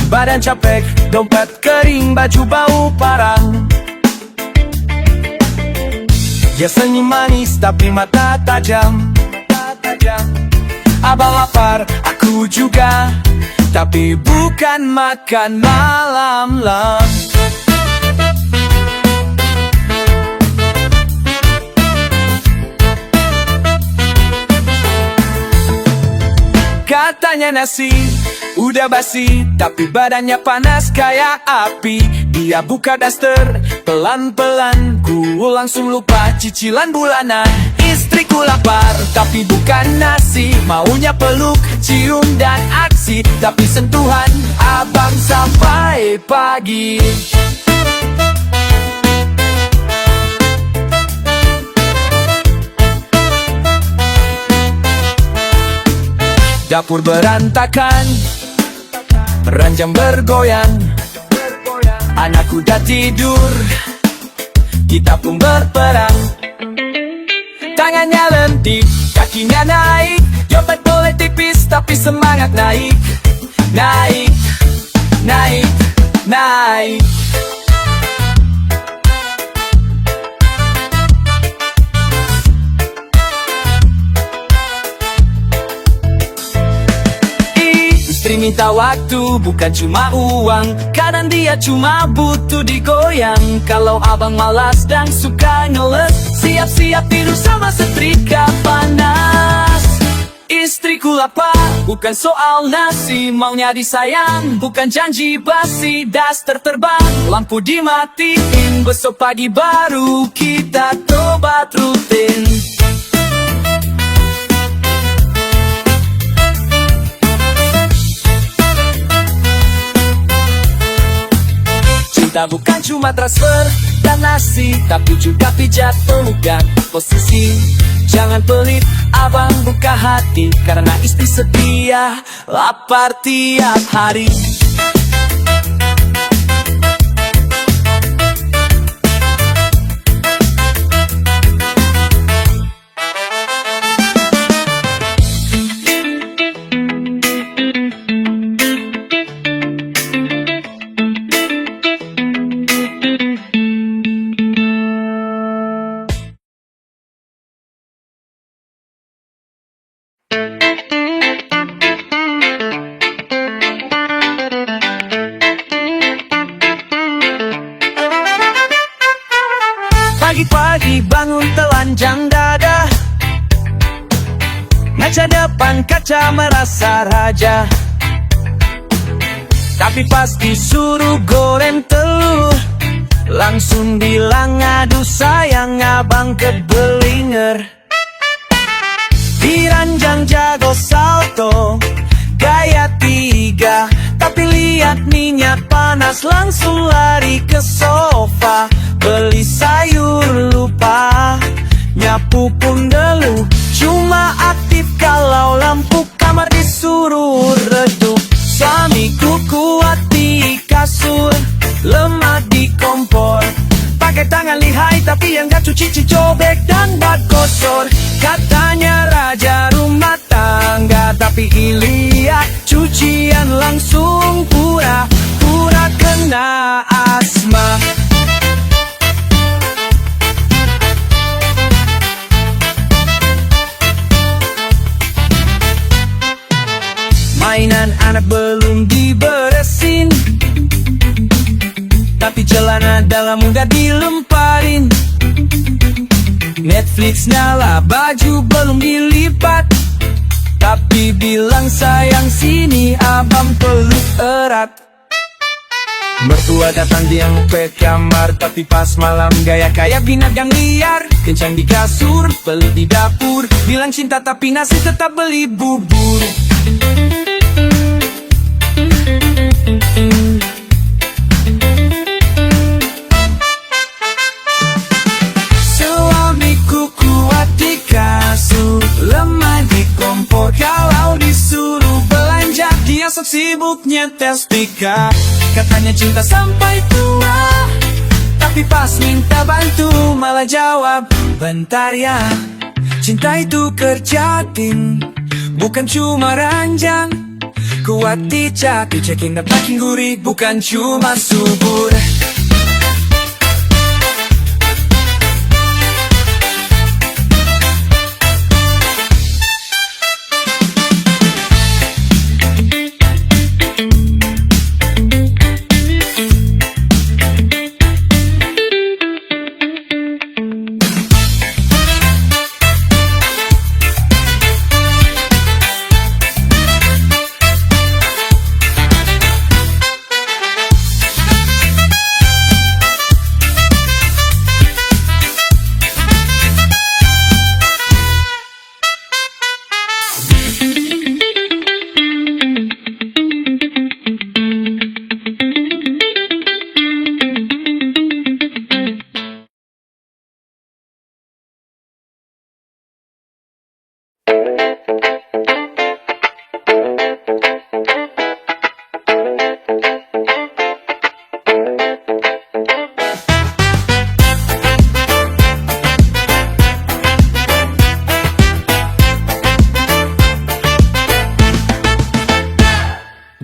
badan capek, dompet kering, baju bau parah. Dia senyum manis tapi mata tajam. Abang lapar, aku juga, tapi bukan makan malam lah. Katanya nasi udah basi, tapi badannya panas kayak api. Dia buka daster, pelan-pelan ku langsung lupa cicilan bulanan. Istriku lapar, tapi bukan nasi, maunya peluk, cium dan aksi. Tapi sentuhan abang sampai pagi. Dapur berantakan, ranjang bergoyang. Anakku udah tidur, kita pun berperang. Tangannya lentik, kakinya naik. Dompet boleh tipis, tapi semangat naik. Naik, naik, naik. Istri minta waktu, bukan cuma uang. Kadang dia cuma butuh digoyang. Kalau abang malas dan suka ngeles, siap-siap tidur sama setrika panas. Istriku lapar, bukan soal nasi, maunya disayang, bukan janji basi. Daster terbang, lampu dimatiin, besok pagi baru kita tobat rutin. Cinta bukan cuma transfer dan nasi, tapi juga pijat pelugak posisi. Jangan pelit, abang buka hati, karena istri setia, lapar tiap hari. Pagi-pagi bangun telanjang dada, ngaca depan kaca merasa raja. Tapi pas disuruh goreng telur, langsung bilang aduh sayang abang kebelinger. Di ranjang jago salto, gaya tiga, tapi lihat minyak panas langsung lari ke sofa. Beli sayur lupa, nyapu pun delu, cuma aktif kalau lampu kamar disuruh redup. Suamiku kuat di kasur, lemah di kompor, pakai tangan lihai tapi yang gak cuci cobek dan bak gosor. Katanya raja rumah tangga, tapi lihat cucian langsung pura-pura kena asma. Mainan anak belum diberesin, tapi celana dalam udah dilemparin. Netflix nyala, baju belum dilipat, tapi bilang sayang sini abang peluk erat. Mertua datang dia ngepet kamar, tapi pas malam gaya kayak binatang liar. Kencang di kasur, pelit di dapur, bilang cinta tapi nasi tetap beli bubur. Suamiku kuat di kasur, lemah di kompor. Kalau disuruh belanja, dia sok sibuk nyetel speaker. Katanya cinta sampai tua, tapi pas minta bantu malah jawab, bentar ya, cinta itu kerja tim, bukan cuma ranjang. Ku buat dicak, dicekin dan makin gurih, bukan cuma subur.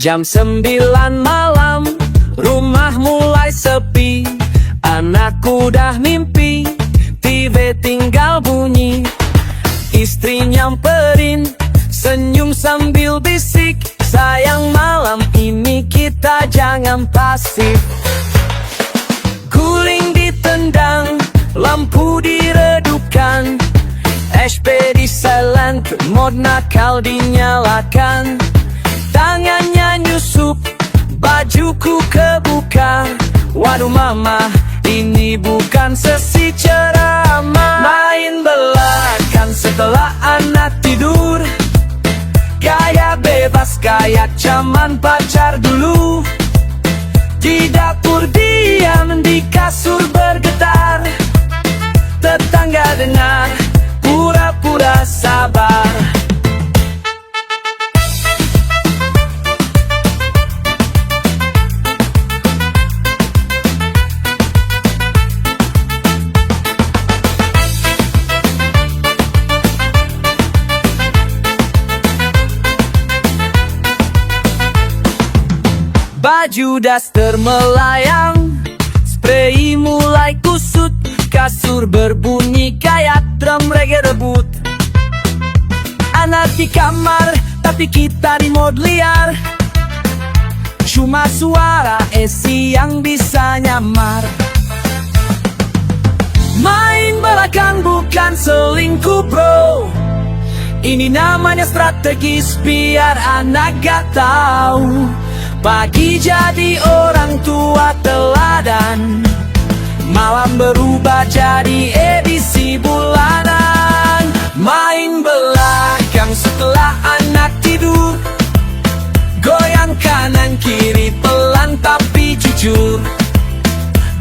Jam 9 malam, rumah mulai sepi. Anakku udah mimpi, TV tinggal bunyi. Istri nyamperin, senyum sambil bisik, sayang malam ini kita jangan pasif. Guling ditendang, lampu diredupkan, HP di silent, mode nakal dinyalakan. Tangannya nyusup, bajuku kebuka. Waduh mama, ini bukan sesi ceramah. Main belakang setelah anak tidur, gaya bebas kayak zaman pacar dulu. Di dapur diam, di kasur bergetar. Tetangga dengar, pura-pura sabar. Baju daster melayang, spray mulai kusut, kasur berbunyi kayak drum reggae rebut. Anak di kamar, tapi kita di mode liar. Cuma suara AC yang bisa nyamar. Main belakang bukan selingkuh bro, ini namanya strategis biar anak gak tahu. Pagi jadi orang tua teladan, malam berubah jadi edisi bulanan. Main belakang setelah anak tidur, goyang kanan kiri pelan tapi jujur.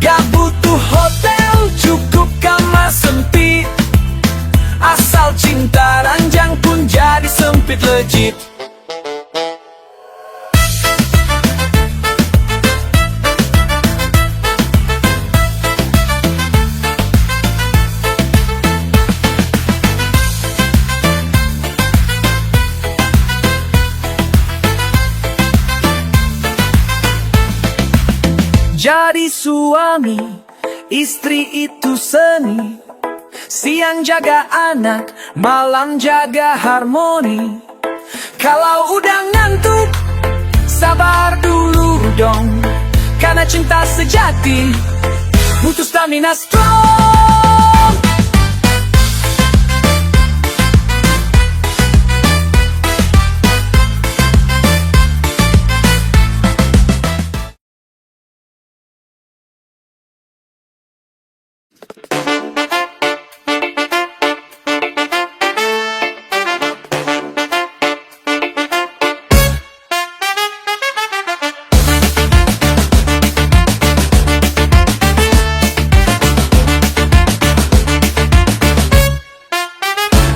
Gak butuh hotel, cukup kamar sempit. Asal cinta ranjang pun jadi sempit legit. Jadi suami, istri itu seni. Siang jaga anak, malam jaga harmoni. Kalau udah ngantuk, sabar dulu dong. Karena cinta sejati butuh stamina strong.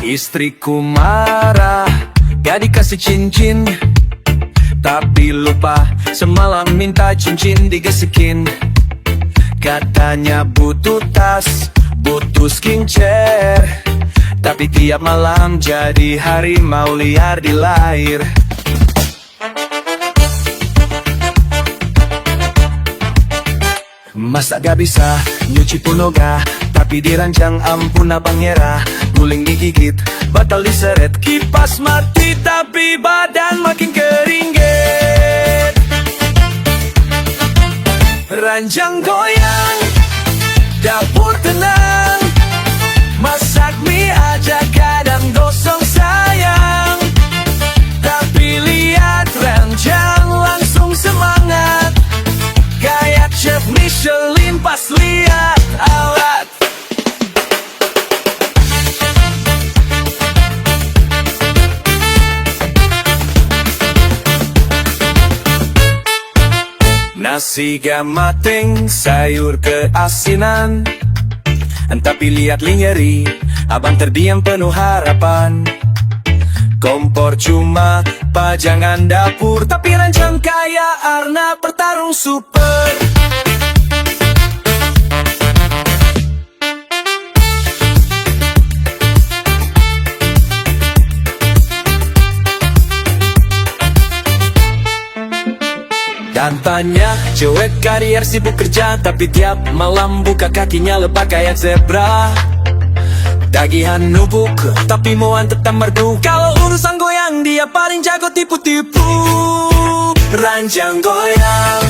Istriku marah, gak dikasih cincin, tapi lupa semalam minta cincin digesekin. Katanya butuh tas, butuh skincare, tapi tiap malam jadi harimau liar di lahir. Masa gak bisa nyuci punoga, tapi dirancang ampun abang nyerah. Guling digigit, batal diseret, kipas mati tapi badan makin keringet. Ranjang goyang, dapur tenang, masak mie aja kadang gosong sayang. Tapi lihat ranjang langsung semangat, gaya chef Michelin pas lihat alat. Nasi gamateng, sayur keasinan. Tapi lihat linyeri, abang terdiam penuh harapan. Kompor cuma pajangan dapur, tapi rancang kaya Arna bertarung super. Katanya cewek karier sibuk kerja, tapi tiap malam buka kakinya lepas kayak zebra. Tagihan nubuk, tapi muan tetap merdu. Kalau urusan goyang, dia paling jago tipu-tipu. Ranjang goyang,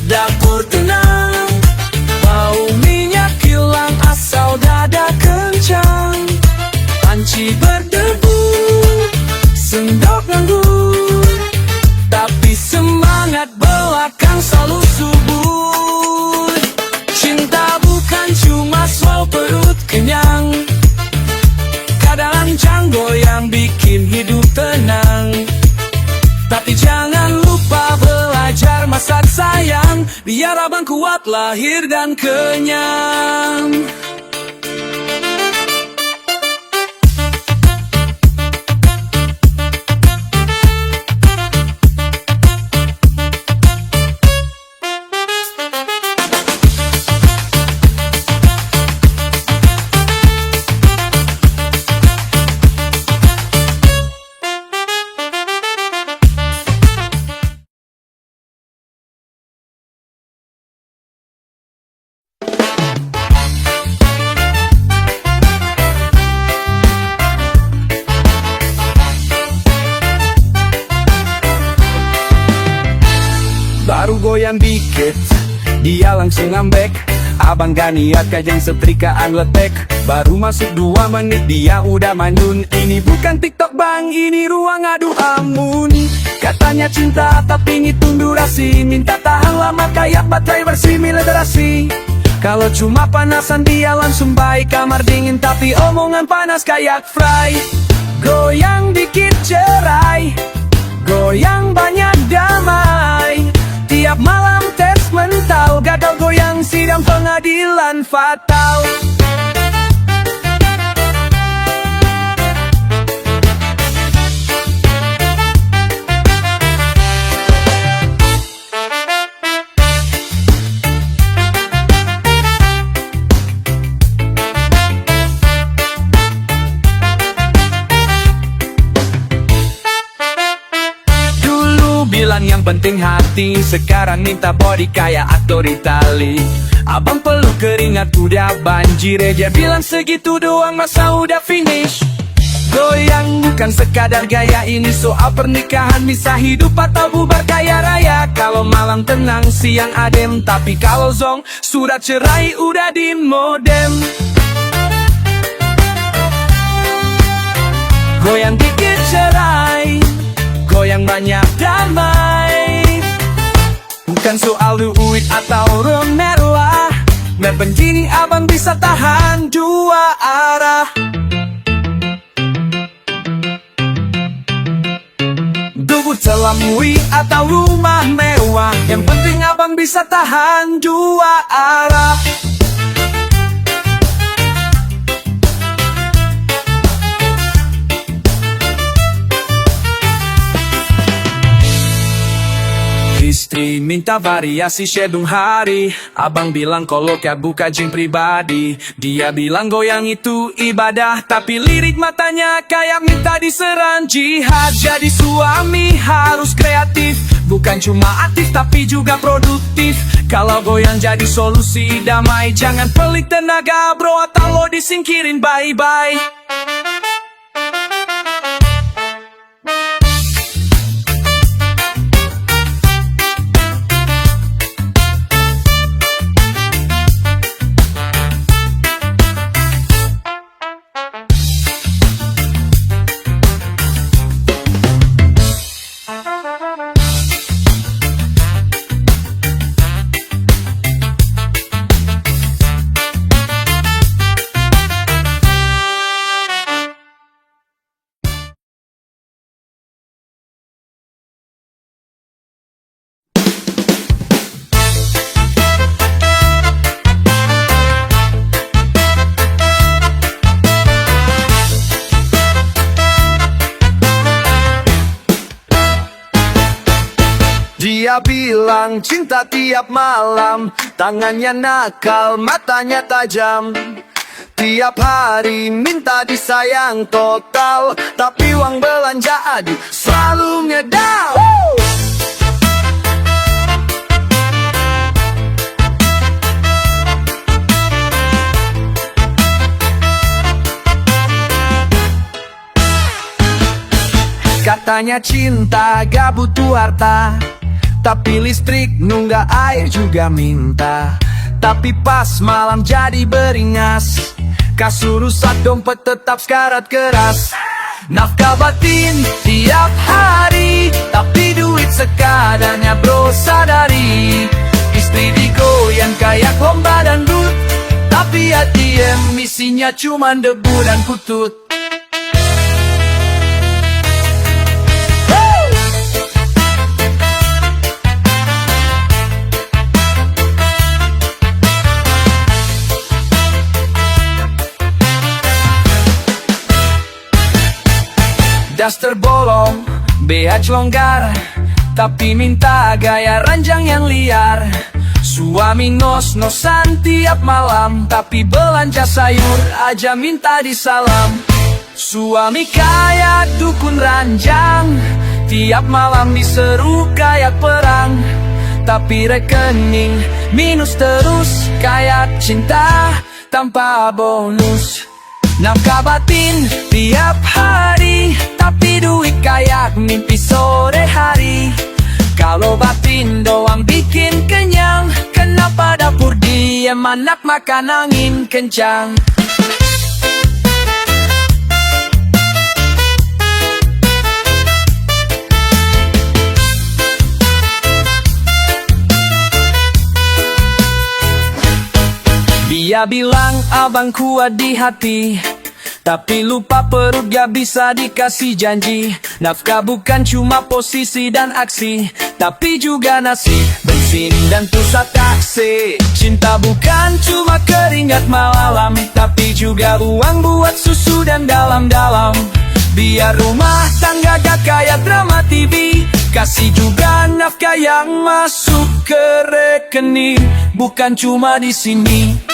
dapur tenang, bau minyak hilang asal dada kencang. Panci berdebu, sendok nganggur, tapi semangat belakang selalu subur. Cinta bukan cuma soal perut kenyang, kadang rancang goyang bikin hidup tenang. Tapi jangan lupa belajar masak sayang, biar abang kuat lahir dan kenyang. Baru goyang dikit, dia langsung ngambek. Abang gak niat kajang setrikaan letek. Baru masuk 2 menit dia udah mandun. Ini bukan TikTok bang, ini ruang adu amun. Katanya cinta tapi ngitung durasi, minta tahan lama kayak baterai bersih milidrasi. Kalau cuma panasan dia langsung baik, kamar dingin tapi omongan panas kayak fry. Goyang dikit cerai, goyang banyak damai. Tiap malam tes mental, gagal goyang sidang pengadilan fatal. Bilang yang penting hati, sekarang minta body kayak aktor Itali. Abang peluk keringat udah banjir, dia bilang segitu doang masa udah finish. Goyang bukan sekadar gaya, ini soal pernikahan, bisa hidup atau bubar kaya raya. Kalau malam tenang, siang adem, tapi kalau zong, surat cerai udah di modem. Goyang dikit cerai, goyang banyak damai. Bukan soal duit atau mewah, begini abang bisa tahan 2 arah. Dubur telamui atau rumah mewah, yang penting abang bisa tahan 2 arah. Istri minta variasi shedung hari, abang bilang kalau kayak buka gym pribadi. Dia bilang goyang itu ibadah, tapi lirik matanya kayak minta diserang jihad. Jadi suami harus kreatif, Bukan cuma aktif tapi juga produktif. Kalau goyang jadi solusi damai, jangan pelik tenaga bro, atau lo disingkirin bye-bye. Dia bilang cinta tiap malam, tangannya nakal, matanya tajam. Tiap hari minta disayang total, tapi uang belanja aduh selalu ngedam. Katanya cinta gak butuh harta, tapi listrik nunggak air juga minta. Tapi pas malam jadi beringas, kasur rusak dompet tetap sekarat keras. Nafkah batin tiap hari, tapi duit sekadarnya bro sadari. Istri digoyang kayak lomba dangdut, tapi hati emisinya cuman debu dan kutut. Daster bolong, BH longgar, tapi minta gaya ranjang yang liar. Suami nos-nosan tiap malam, tapi belanja sayur aja minta disalam. Suami kayak dukun ranjang, tiap malam diseru kayak perang. Tapi rekening minus terus, kayak cinta tanpa bonus. Nafkah batin tiap hari, tapi duit kayak mimpi sore hari. Kalau batin doang bikin kenyang, kenapa dapur diem anak makan angin kencang? Dia bilang abang kuat di hati, tapi lupa perut gak bisa dikasih janji. Nafkah bukan cuma posisi dan aksi, tapi juga nasi, bensin dan pusat taksi. Cinta bukan cuma keringat malam, tapi juga uang buat susu dan dalam-dalam. Biar rumah tangga gak kayak drama TV, kasih juga nafkah yang masuk ke rekening, bukan cuma di sini.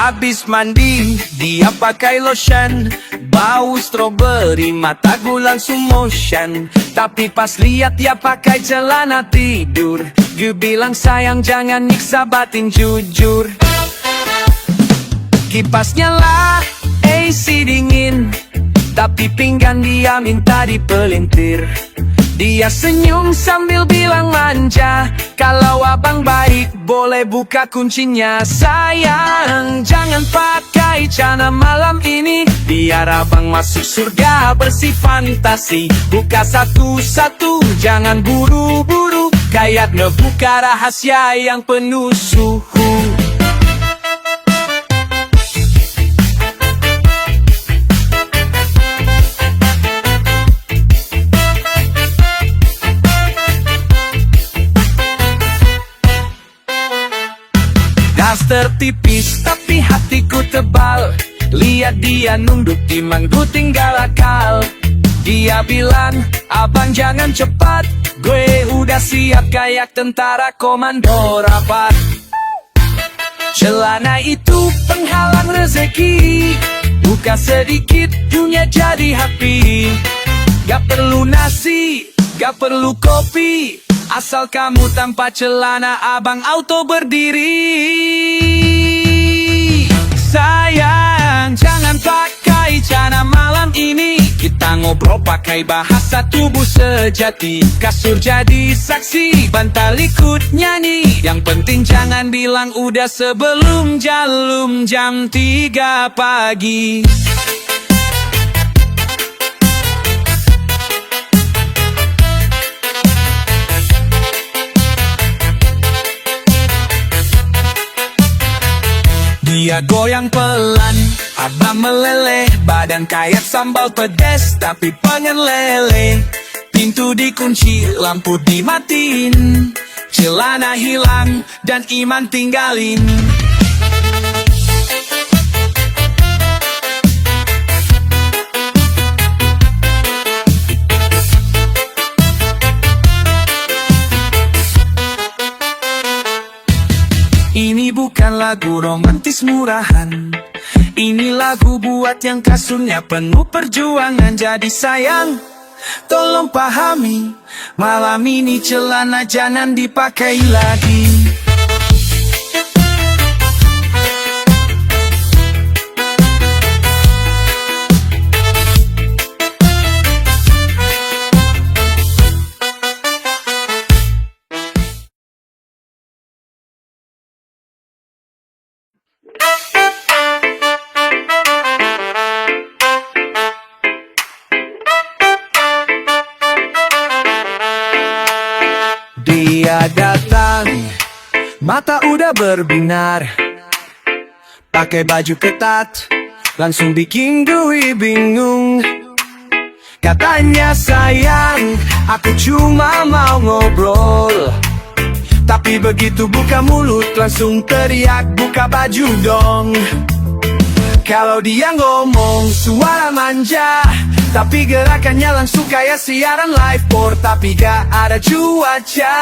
Habis mandi, dia pakai lotion, bau strawberry, mata gue langsung motion. Tapi pas lihat dia pakai celana tidur, gue bilang sayang jangan nyiksa batin jujur. Kipas nyala, AC dingin, tapi pinggan dia minta dipelintir. Dia senyum sambil bilang manja, kalau abang baik boleh buka kuncinya. Sayang, jangan pakai celana malam ini, biar abang masuk surga bersih fantasi. Buka satu-satu, jangan buru-buru, kayak ngebuka rahasia yang penuh suhu. Daster tipis tapi hatiku tebal, lihat dia nunduk di manggu tinggal akal. Dia bilang, abang jangan cepat, gue udah siap kayak tentara komando rapat. Celana itu penghalang rezeki, buka sedikit dunia jadi happy. Gak perlu nasi, gak perlu kopi, asal kamu tanpa celana abang auto berdiri. Sayang, jangan pakai celana malam ini, kita ngobrol pakai bahasa tubuh sejati. Kasur jadi saksi, bantal ikut nyanyi, yang penting jangan bilang udah sebelum jam 3 pagi. Dia goyang pelan, abang meleleh, badan kayak sambal pedes tapi pengen lele. Pintu dikunci, lampu dimatiin, celana hilang dan iman tinggalin. Ini bukan lagu romantis murahan, ini lagu buat yang kasurnya penuh perjuangan. Jadi sayang, tolong pahami, malam ini celana jangan dipakai lagi. Dia datang, mata udah berbinar, pakai baju ketat, langsung bikin gue bingung. Katanya sayang, aku cuma mau ngobrol, tapi begitu buka mulut langsung teriak buka baju dong. Kalau dia ngomong suara manja, tapi gerakannya langsung kayak siaran live port, tapi gak ada cuaca.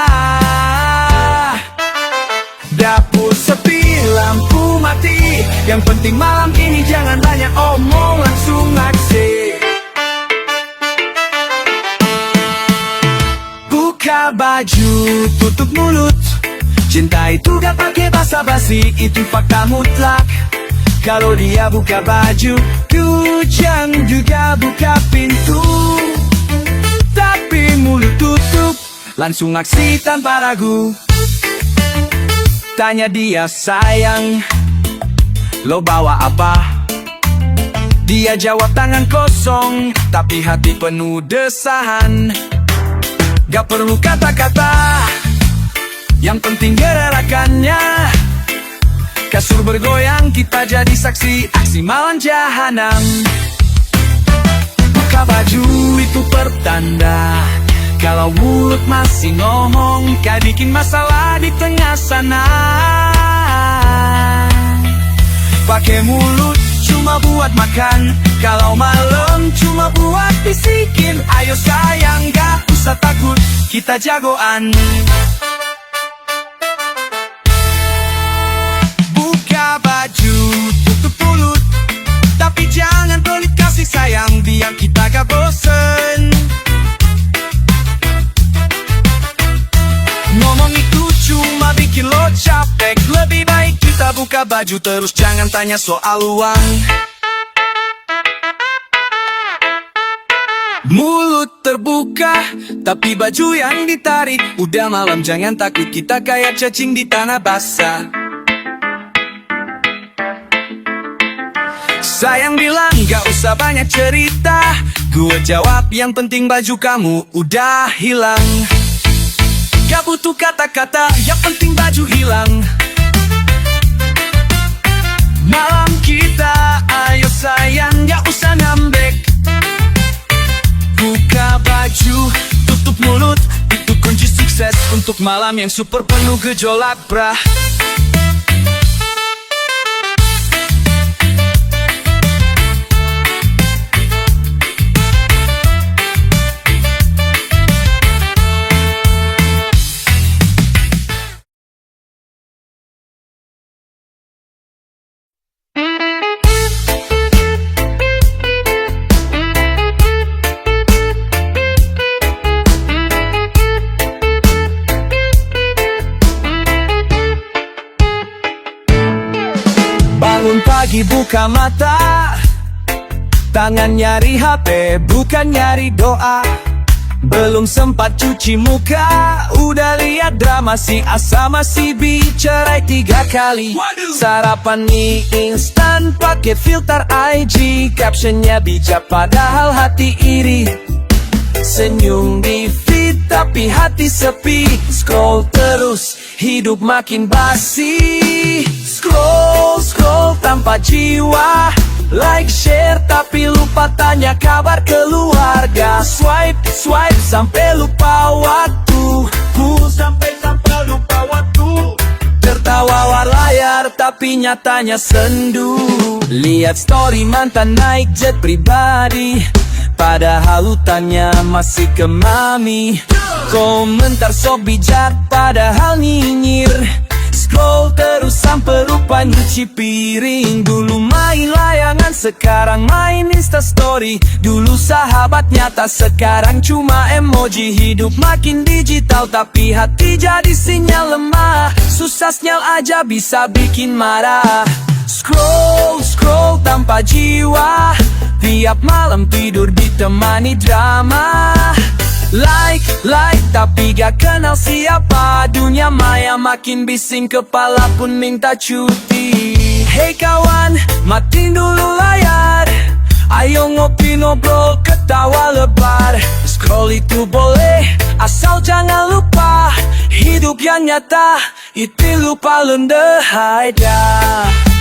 Dapur sepi, lampu mati, yang penting malam ini jangan banyak omong, langsung aksi. Buka baju, tutup mulut, cinta itu gak pakai basa-basi, itu fakta mutlak. Kalau dia buka baju, hujan juga buka pintu, tapi mulut tutup, langsung aksi tanpa ragu. Tanya dia, sayang, lo bawa apa? Dia jawab tangan kosong, tapi hati penuh desahan. Gak perlu kata-kata, yang penting gerakannya. Kasur bergoyang, kita jadi saksi aksi malam jahanam. Buka baju itu pertanda, kalau mulut masih ngomong, gak bikin masalah di tengah sana. Pakai mulut cuma buat makan, kalau malam cuma buat bisikin. Ayo sayang, gak usah takut, kita jagoan. Baju, tutup mulut, tapi jangan pelit kasih sayang, biar kita gak bosen. Ngomong itu cuma bikin lo capek, lebih baik kita buka baju terus jangan tanya soal uang. Mulut terbuka, tapi baju yang ditarik. Udah malam jangan takut, kita kayak cacing di tanah basah. Sayang bilang gak usah banyak cerita, gue jawab yang penting baju kamu udah hilang. Gak butuh kata-kata, yang penting baju hilang. Malam kita, ayo sayang gak usah ngambek. Buka baju, tutup mulut, itu kunci sukses untuk malam yang super penuh gejolak brah. Bangun pagi buka mata, tangan nyari HP bukan nyari doa. Belum sempat cuci muka, udah lihat drama si A sama si B cerai 3 kali. Sarapan mie instan pakai filter IG, captionnya bijak padahal hati iri. Senyum di feed tapi hati sepi, scroll terus hidup makin basi. Scroll tanpa jiwa, like share tapi lupa tanya kabar keluarga. Swipe sampai lupa waktu, sampai lupa waktu. Tertawa war layar tapi nyatanya sendu. Lihat story mantan naik jet pribadi, padahal hutannya masih ke mami. Komentar sok bijak padahal nyinyir. Scroll terus sampai lupa nyuci piring. Dulu main layangan sekarang main instastory. Dulu sahabat nyata sekarang cuma emoji. Hidup makin digital tapi hati jadi sinyal lemah. Susah sinyal aja bisa bikin marah. Scroll tanpa jiwa, tiap malam tidur ditemani drama. Like tapi gak kenal siapa. Dunia maya makin bising, kepala pun minta cuti. Hey kawan, matiin dulu layar, ayo ngopi ngobrol ketawa lebar. Scroll itu boleh, asal jangan lupa hidup yang nyata itu lupa lendahai dah.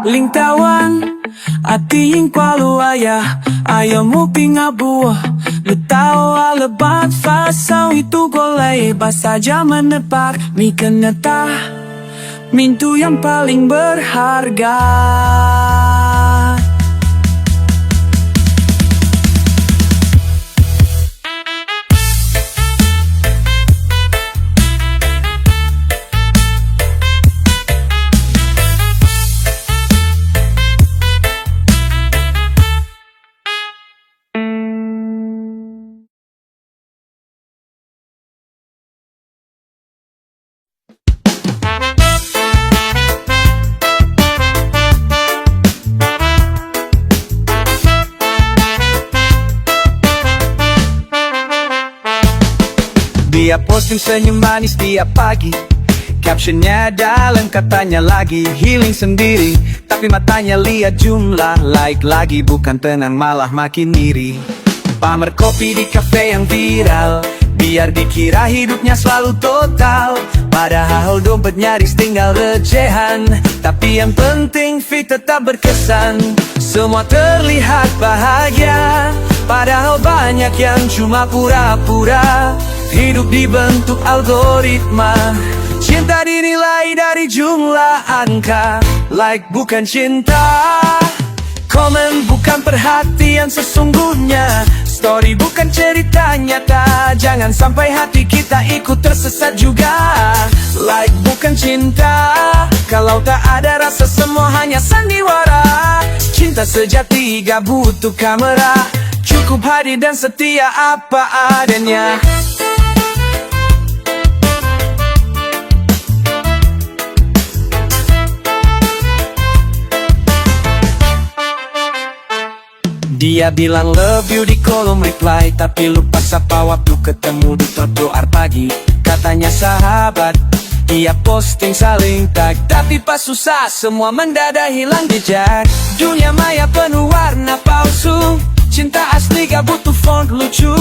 Lingtawan ating paluaya, ayaw mo pingabuah. Lutaw alabat fasaw itu golay, basta jaman nepak mi keneta mintu yang paling berharga. Dia posting senyum manis tiap pagi, captionnya dalam katanya lagi healing sendiri. Tapi matanya lihat jumlah like lagi, bukan tenang malah makin iri. Pamer kopi di cafe yang viral, biar dikira hidupnya selalu total. Padahal dompet nyaris tinggal recehan, tapi yang penting fit tetap berkesan. Semua terlihat bahagia, Padahal banyak yang cuma pura-pura hidup dibentuk algoritma. Cinta dinilai dari jumlah angka. Like bukan cinta, komen bukan perhatian sesungguhnya, story bukan cerita nyata. Jangan sampai hati kita ikut tersesat juga. Like bukan cinta, kalau tak ada rasa semua hanya sandiwara. Cinta sejati gak butuh kamera, cukup hadir dan setia apa adanya. Dia bilang love you di kolom reply, tapi lupa sapa waktu ketemu di trotoar pagi. Katanya sahabat, ia posting saling tag, tapi pas susah semua mendadak hilang jejak. Dunia maya penuh warna palsu, cinta asli gak butuh font lucu.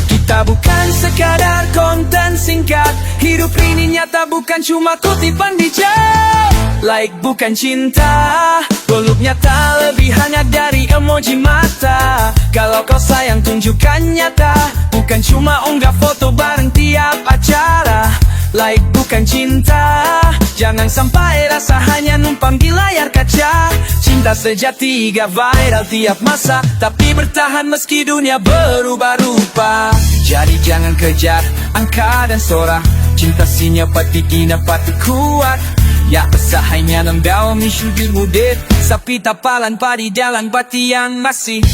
Kita bukan sekadar konten singkat, hidup ini nyata bukan cuma kutipan di jam. Like bukan cinta, peluk nyata lebih hangat dari emoji mata. Kalau kau sayang tunjukkan nyata, bukan cuma unggah foto bareng tiap acara. Like bukan cinta, jangan sampai rasa hanya numpang di layar kaca. Cinta sejati gak viral tiap masa, tapi bertahan meski dunia berubah rupa. Jadi jangan kejar angka dan sora, cinta sinya pati gina pati kuat. Ya usahanya ng daw misyugil mudit, sa pitapalan pa di dalang batian masih.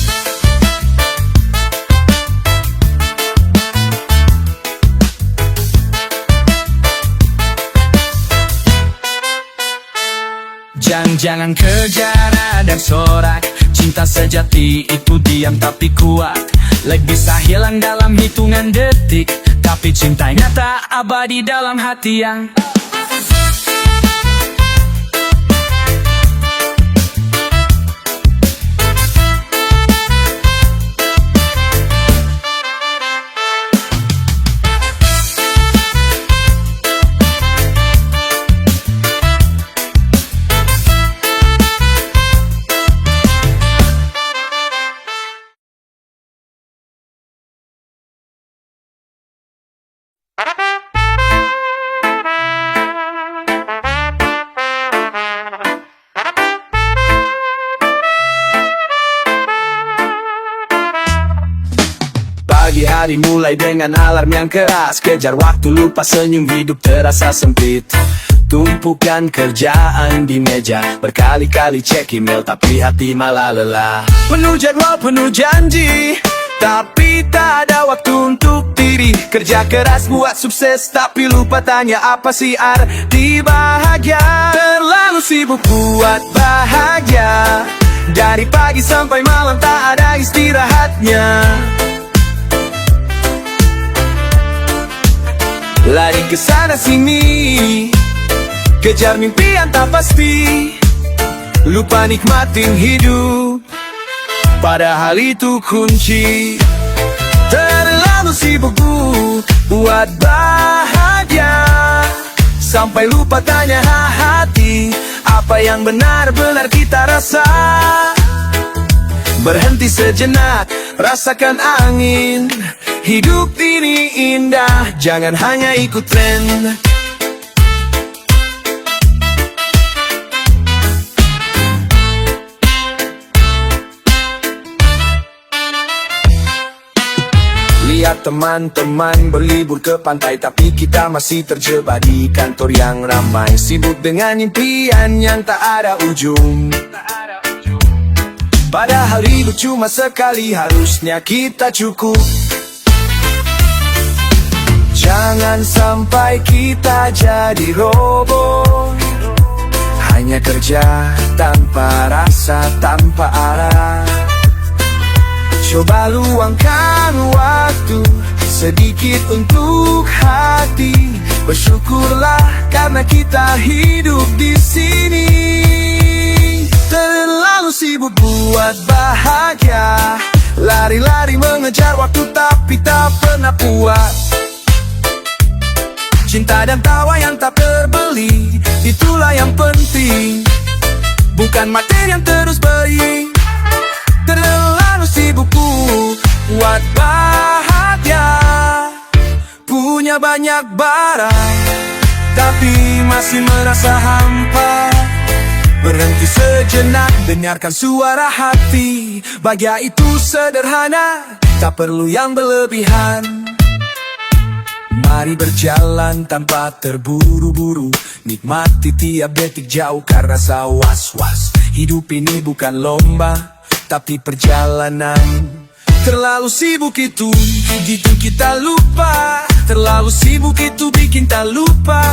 Jangan kejar dan sorak, cinta sejati itu diam tapi kuat. Like bisa hilang dalam hitungan detik, tapi cinta nyata abadi dalam hati yang pagi hari mulai dengan alarm yang keras. Kejar waktu lupa senyum, hidup terasa sempit. Tumpukan kerjaan di meja, berkali-kali cek email tapi hati malah lelah. Penuh jadwal, penuh janji, tapi tak ada waktu untuk diri. Kerja keras buat sukses, tapi lupa tanya apa sih arti bahagia. Terlalu sibuk buat bahagia, dari pagi sampai malam tak ada istirahatnya. Lari ke sana sini, kejar mimpi yang tak pasti, lupa nikmatin hidup, padahal itu kunci. Terlalu sibuk buat bahagia, sampai lupa tanya hati, apa yang benar-benar kita rasa. Berhenti sejenak, rasakan angin, hidup ini indah, jangan hanya ikut tren. Lihat teman-teman berlibur ke pantai, tapi kita masih terjebak di kantor yang ramai. Sibuk dengan impian yang tak ada ujung, padahal hidup cuma sekali, harusnya kita cukup. Jangan sampai kita jadi robot, hanya kerja tanpa rasa, tanpa arah. Coba luangkan waktu sedikit untuk hati, bersyukurlah karena kita hidup di sini. Terlalu sibuk buat bahagia, lari-lari mengejar waktu tapi tak pernah puas. Cinta dan tawa yang tak terbeli, itulah yang penting. bukan materi yang terus beri. Terlalu sibuk buat bahagia, punya banyak barang tapi masih merasa hampa. Berhenti sejenak, dengarkan suara hati. Bahagia itu sederhana, tak perlu yang berlebihan. Mari berjalan tanpa terburu-buru, nikmati tiap detik jauhkan rasa was-was. Hidup ini bukan lomba, tapi perjalanan. Terlalu sibuk itu bikin kita lupa. Terlalu sibuk itu bikin tak lupa.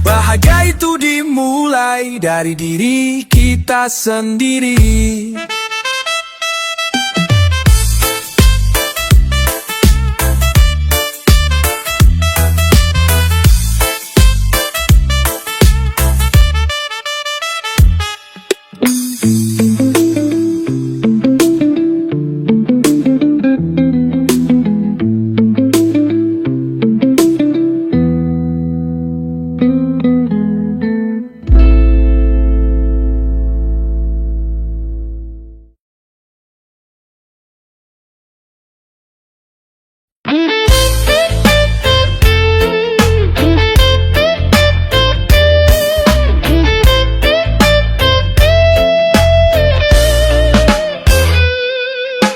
Bahagia itu dimulai dari diri kita sendiri.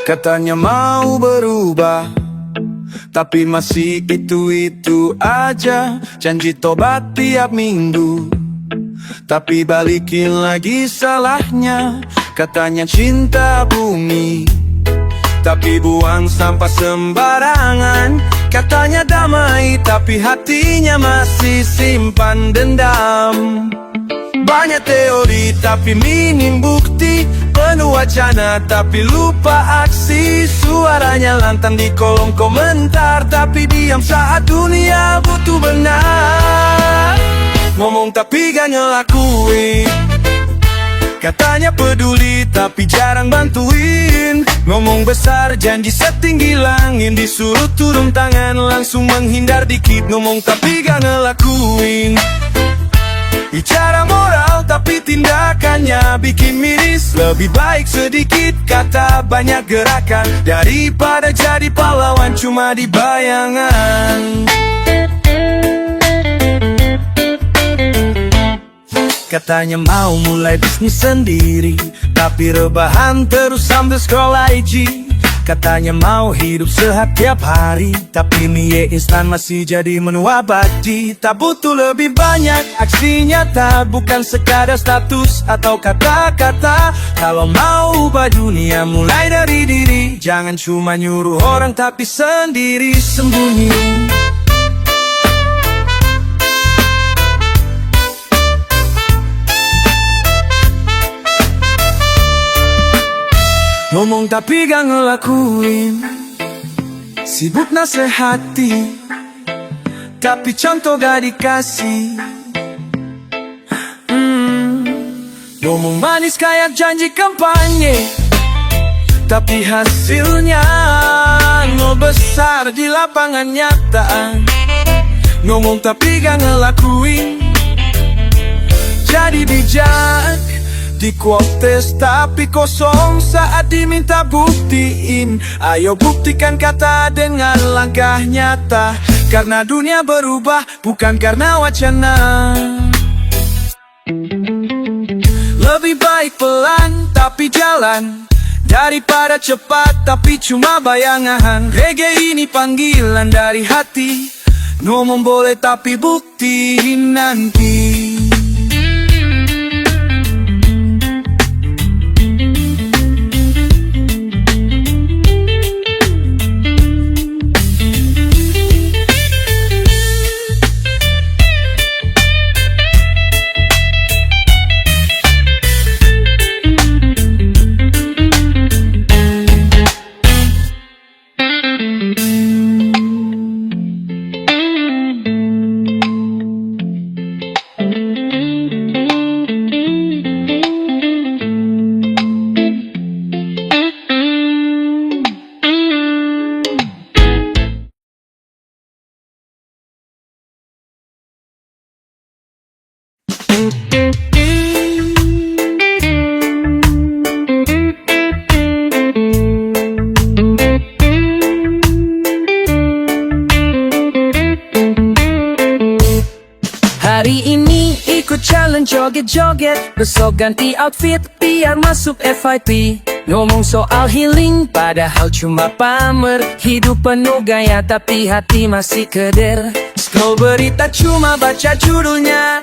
Katanya mau berubah, tapi masih itu-itu aja. Janji tobat tiap minggu, tapi balikin lagi salahnya. Katanya cinta bumi, tapi buang sampah sembarangan. Katanya damai, tapi hatinya masih simpan dendam. Banyak teori tapi minim bukti, penuh wacana tapi lupa aksi. Suaranya lantang di kolom komentar, tapi diam saat dunia butuh benar. Ngomong tapi gak ngelakuin. Katanya peduli tapi jarang bantuin. Ngomong besar janji setinggi langit, disuruh turun tangan langsung menghindar dikit. Ngomong tapi gak ngelakuin. Bicara moral tapi tindakannya bikin miris. Lebih baik sedikit kata banyak gerakan, daripada jadi pahlawan cuma di bayangan. Katanya mau mulai bisnis sendiri, tapi rebahan terus sambil scroll IG. Katanya mau hidup sehat tiap hari, tapi mie instan masih jadi menu abadi. Tak butuh lebih banyak aksi nyata, bukan sekadar status atau kata-kata. Kalau mau ubah dunia mulai dari diri, jangan cuma nyuruh orang tapi sendiri sembunyi. Ngomong tapi gak ngelakuin, sibuk nasehati, tapi contoh gak dikasih. Ngomong manis kayak janji kampanye, tapi hasilnya nol besar di lapangan nyata. Ngomong tapi gak ngelakuin, jadi bijak di quotes tapi kosong saat diminta buktiin. Ayo buktikan kata dengan langkah nyata, karena dunia berubah bukan karena wacana. Lebih baik pelan tapi jalan, daripada cepat tapi cuma bayangan. Reggae ini panggilan dari hati, ngomong boleh tapi buktiin nanti. Hari ini ikut challenge joget-joget, besok ganti outfit biar masuk FYP. Ngomong soal healing padahal cuma pamer, hidup penuh gaya tapi hati masih keder. Scroll berita cuma baca judulnya,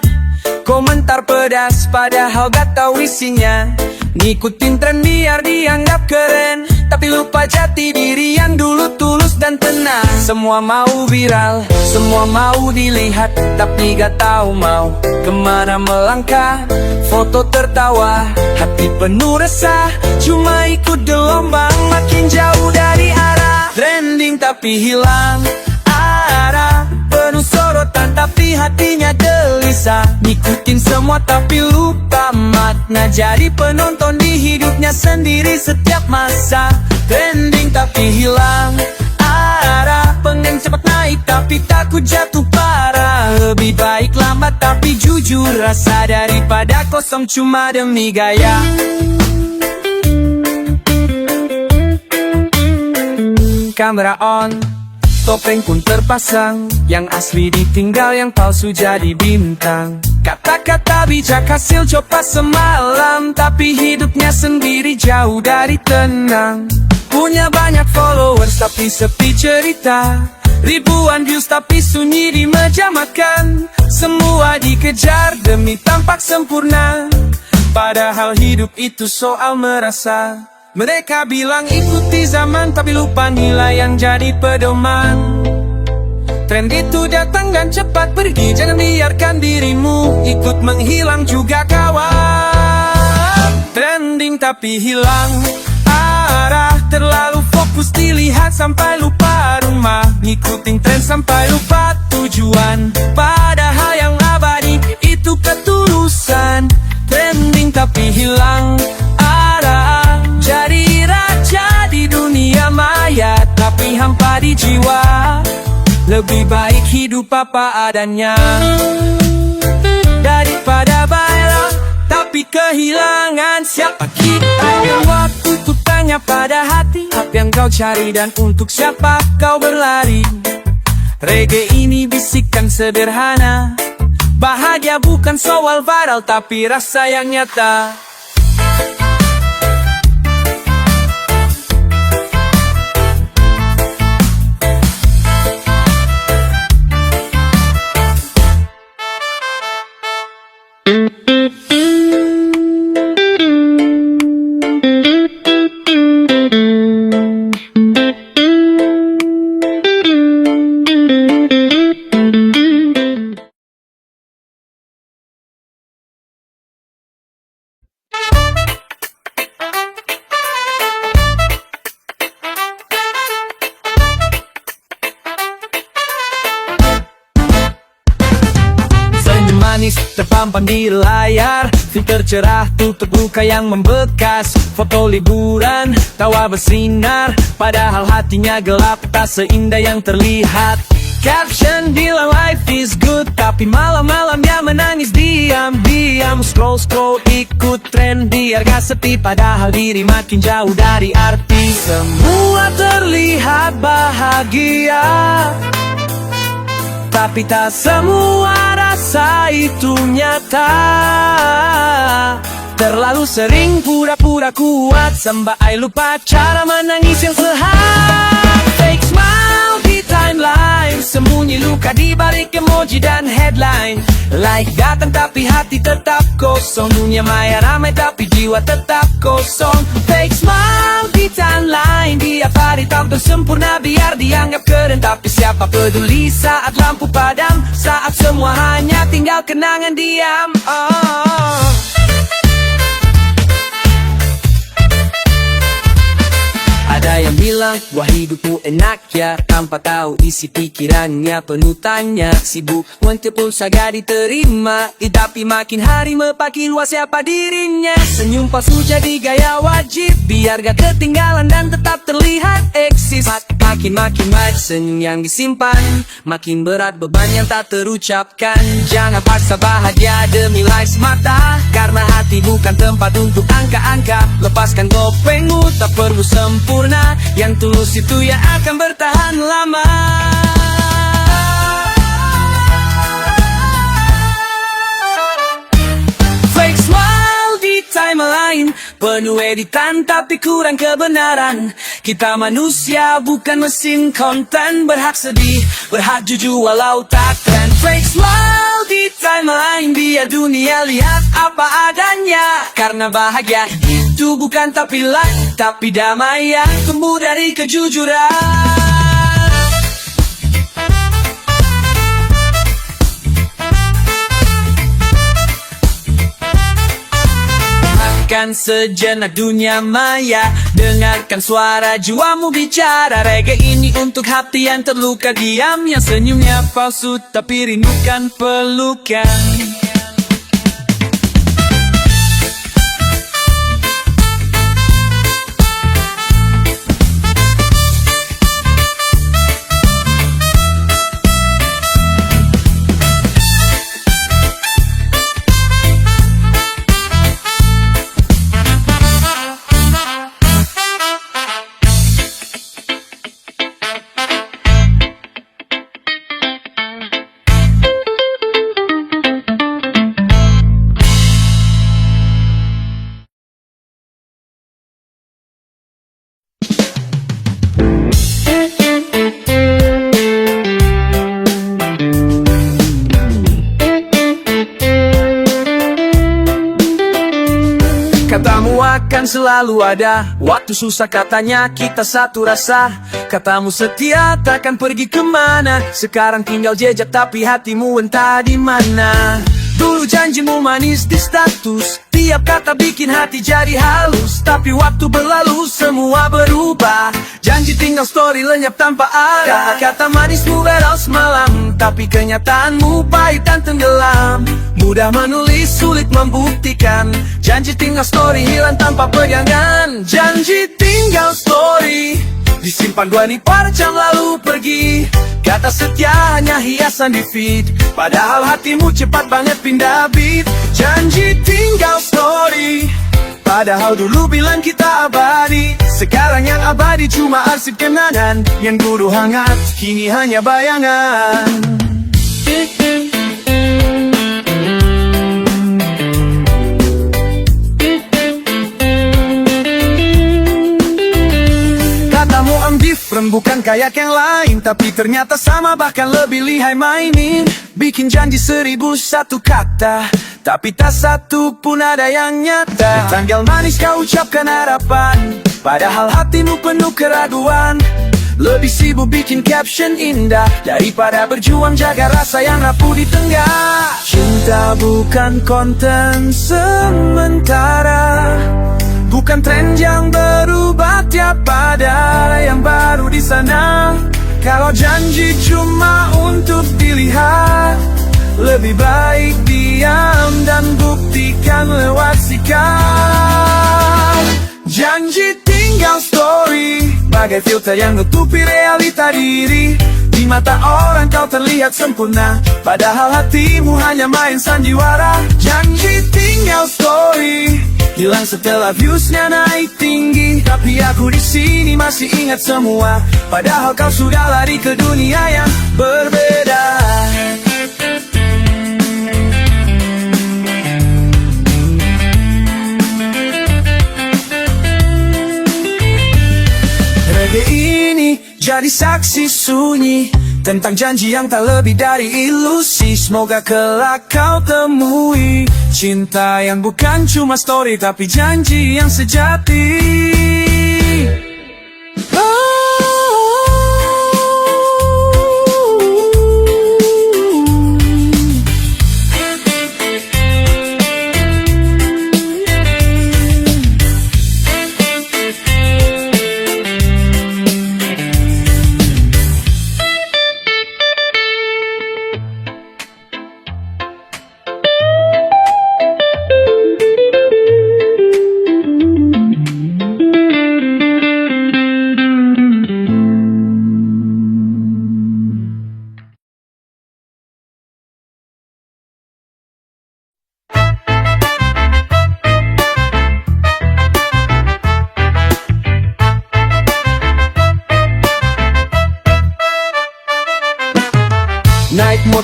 komentar pedas padahal gak tahu isinya. Ngikutin tren biar dianggap keren, tapi lupa jati diri yang dulu tulus dan tenang. Semua mau viral, semua mau dilihat, tapi gak tahu mau kemana melangkah. Foto tertawa, hati penuh resah, cuma ikut gelombang makin jauh dari arah. Trending tapi hilang arah, penuh sorotan tapi hatinya gelisah. Ngikutin semua tapi lupa makna, jadi penonton di hidupnya sendiri setiap masa. Trending tapi hilang arah, pengen cepat naik tapi takut jatuh parah. Lebih baik lambat tapi jujur rasa, daripada kosong cuma demi gaya. Kamera on, topeng pun terpasang, yang asli ditinggal, yang palsu jadi bintang. Kata-kata bijak hasil coba semalam, tapi hidupnya sendiri jauh dari tenang. Punya banyak followers tapi sepi cerita, ribuan views tapi sunyi di meja makan. Semua dikejar demi tampak sempurna, padahal hidup itu soal merasa. Mereka bilang ikuti zaman tapi lupa nilai yang jadi pedoman. Tren itu datang dan cepat pergi, jangan biarkan dirimu ikut menghilang juga kawan. Trending tapi hilang arah, terlalu fokus dilihat sampai lupa rumah. Ngikutin tren sampai lupa tujuan, padahal yang abadi itu ketulusan. Trending tapi hilang arah, jadi raja di dunia maya tapi hampa di jiwa. Lebih baik hidup apa adanya, daripada viral tapi kehilangan siapa kita. Yang waktu itu tanya pada hati, apa yang kau cari dan untuk siapa kau berlari. Reggae ini bisikan sederhana, bahagia bukan soal viral tapi rasa yang nyata. Manis terpampang di layar, filter cerah tutup luka yang membekas. Foto liburan, tawa bersinar, padahal hatinya gelap, tak seindah yang terlihat. Caption bilang life is good, tapi malam-malamnya menangis diam-diam. Scroll-scroll ikut tren biar gak sepi, padahal diri makin jauh dari arti. Semua terlihat bahagia, tapi tak semua rasa itu nyata. Terlalu sering pura-pura kuat sampai lupa cara menangis yang sehat. Fake smile di timeline, sembunyi luka di balik emoji dan headline. Like datang tapi hati tetap kosong, dunia maya ramai tapi jiwa tetap kosong. Fake smile di timeline, tiap hari tampil sempurna biar dianggap keren, tapi siapa peduli saat lampu padam, saat semua hanya tinggal kenangan diam. Ada yang bilang, wah hidupmu enak ya, tanpa tahu isi pikirannya penuh tanya. Sibuk wanti pulsa gak diterima, tapi makin hari makin luas siapa dirinya. Senyum palsu jadi gaya wajib, biar gak ketinggalan dan tetap terlihat eksis. Makin senyum yang disimpan, makin berat beban yang tak terucapkan. Jangan paksa bahagia demi likes mata, karena hati bukan tempat untuk angka-angka. Lepaskan topengmu, tak perlu sempurna, yang tulus itu yang akan bertahan lama. penuh editan tapi kurang kebenaran. Kita manusia bukan mesin konten, berhak sedih, berhak jujur walau tak trend. Fake smile di timeline biar dunia lihat apa adanya. Karena bahagia itu bukan tampilan, tapi damai yang tumbuh dari kejujuran. Makan sejenak dunia maya, dengarkan suara jiwamu bicara. Reggae ini untuk hati yang terluka diam, yang senyumnya palsu tapi rindukan pelukan. Katamu akan selalu ada, waktu susah katanya kita satu rasa. Katamu setia takkan pergi kemana, sekarang tinggal jejak tapi hatimu entah di mana. Dulu janjimu manis di status, tiap kata bikin hati jadi halus. Tapi waktu berlalu semua berubah, janji tinggal story lenyap tanpa arah. Kata manismu beredar semalam, tapi kenyataanmu pahit dan tenggelam. Mudah menulis, sulit membuktikan, janji tinggal story hilang tanpa pegangan. Janji tinggal story disimpan 24 jam lalu pergi. Kata setia hanya hiasan di feed, padahal hatimu cepat banget pindah beat. Janji tinggal story, padahal dulu bilang kita abadi. Sekarang yang abadi cuma arsip kenangan, yang dulu hangat kini hanya bayangan. Katamu I'm different, bukan kayak yang lain, tapi ternyata sama bahkan lebih lihai mainin. Bikin janji 1001 kata, tapi tak satu pun ada yang nyata. Tanggal manis kau ucapkan harapan, padahal hatimu penuh keraguan. Lebih sibuk bikin caption indah daripada berjuang jaga rasa yang rapuh di tengah. Cinta bukan konten sementara, bukan tren yang berubah tiap ada yang baru di sana. Kalau janji cuma untuk dilihat, lebih baik diam dan buktikan lewat sikap. Janji tinggal story, bagai filter yang nutupi realita diri. Di mata orang kau terlihat sempurna, padahal hatimu hanya main sandiwara. Janji tinggal story, hilang setelah viewsnya naik tinggi, tapi aku di sini masih ingat semua, padahal kau sudah lari ke dunia yang berbeda. Reggae ini jadi saksi sunyi tentang janji yang tak lebih dari ilusi. Semoga kelak kau temui cinta yang bukan cuma story, tapi janji yang sejati.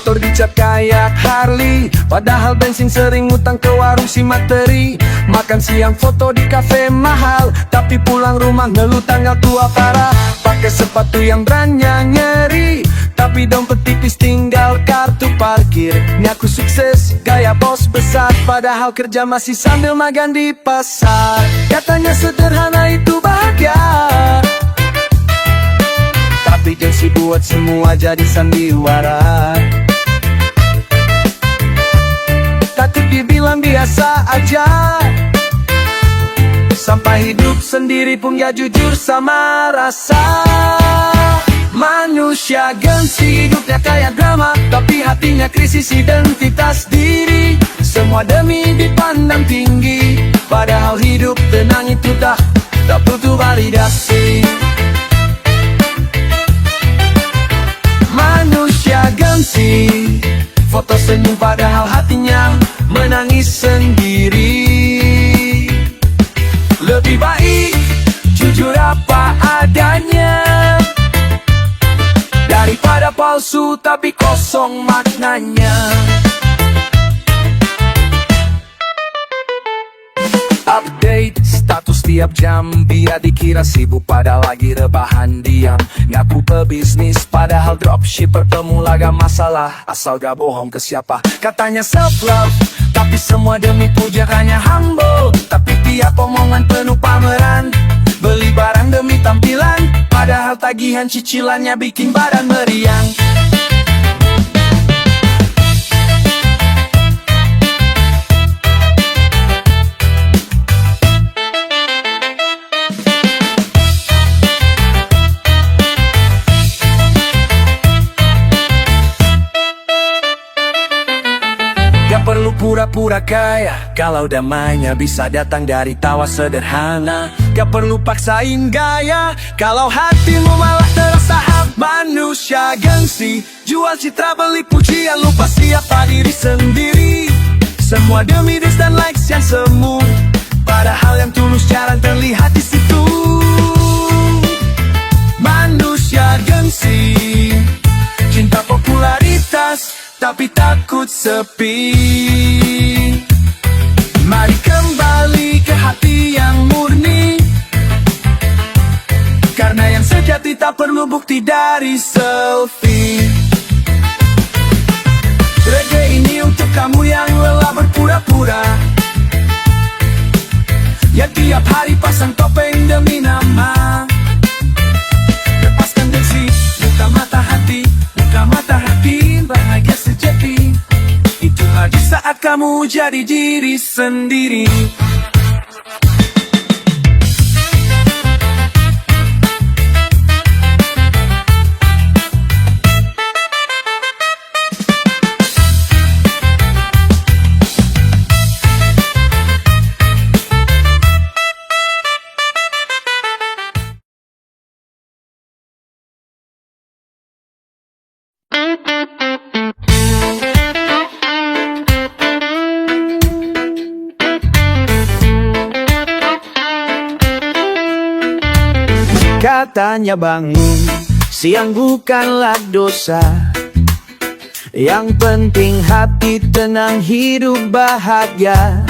motor dicap kayak Harley, padahal bensin sering ngutang ke warung si materi. Makan siang foto di kafe mahal, tapi pulang rumah ngeluh tanggal tua parah. Pakai sepatu yang brandnya ngeri, tapi dompet tipis tinggal kartu parkir. Ini aku sukses, gaya bos besar, padahal kerja masih sambil magang di pasar. Katanya sederhana itu bahagia, tapi gengsi buat semua jadi sandiwara. Takut dibilang biasa aja, sampai hidup sendiri pun gak jujur sama rasa. Manusia gengsi, hidupnya kayak drama, tapi hatinya krisis identitas diri. Semua demi dipandang tinggi, padahal hidup tenang itu tak butuh validasi. Manusia gengsi, foto senyum padahal hatinya menangis sendiri. Lebih baik jujur apa adanya, daripada palsu tapi kosong maknanya. Update status tiap jam, biar dikira sibuk padahal lagi rebahan diam. Ngaku pebisnis padahal dropshipper pemula gak masalah, asal gak bohong ke siapa. Katanya self love, tapi semua demi pujaannya humble. Tapi tiap omongan penuh pameran, beli barang demi tampilan, padahal tagihan cicilannya bikin badan meriang. Gak perlu pura-pura kaya, kalau damainya bisa datang dari tawa sederhana. Gak perlu paksain gaya, kalau hatimu malah terasa hampa. Manusia gengsi, jual citra beli pujian, lupa siapa diri sendiri. Semua demi dis dan likes yang semu, padahal yang tulus jarang terlihat di situ. Manusia gengsi, cinta popularitas, tapi takut sepi. Mari kembali ke hati yang murni, karena yang sejati tak perlu bukti dari selfie. Reggae ini untuk kamu yang lelah berpura-pura, yang tiap hari pasang topeng demi nama. Lepaskan gengsi, buka mata hati, buka mata hati, bahagia sejati itu di saat kamu jadi diri sendiri. Katanya bangun siang bukanlah dosa, yang penting hati tenang, hidup bahagia.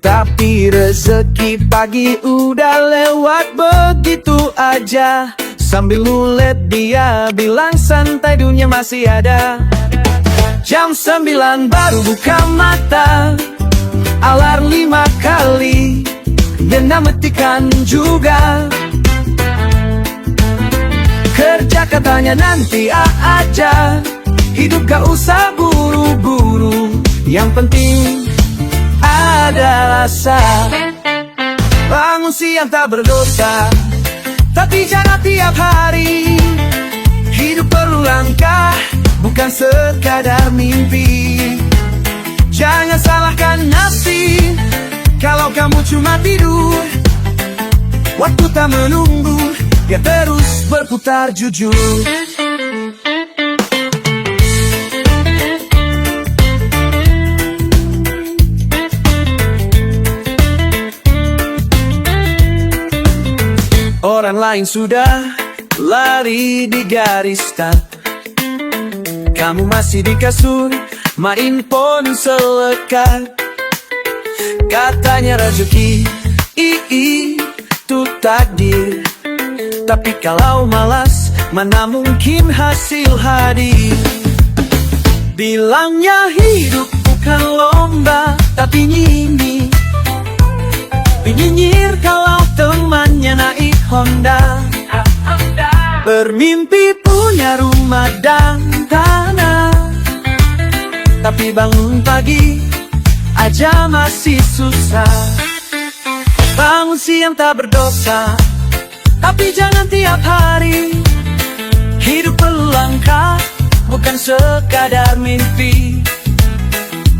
Tapi rezeki pagi udah lewat begitu aja, sambil lulet dia bilang santai dunia masih ada. Jam 9 baru buka mata, alarm 5 kali, dan matikan juga. Kerja katanya nanti aja, hidup gak usah buru-buru, yang penting ada rasa. Bangun siang tak berdosa, tapi jangan tiap hari. Hidup perlu langkah, bukan sekadar mimpi. Jangan salahkan nasib kalau kamu cuma tidur. Waktu tak menunggu, dia terus berputar jujur. Orang lain sudah lari di garis start, kamu masih di kasur, main ponsel lekat. Katanya rezeki, itu takdir. Tapi kalau malas, mana mungkin hasil hadir. Bilangnya hidup bukan lomba, tapi nyinyir kalau temannya naik Honda. Bermimpi punya rumah dan tanah, tapi bangun pagi aja masih susah. Bangun siang tak berdosa, tapi jangan tiap hari. Hidup perlu langkah, bukan sekadar mimpi.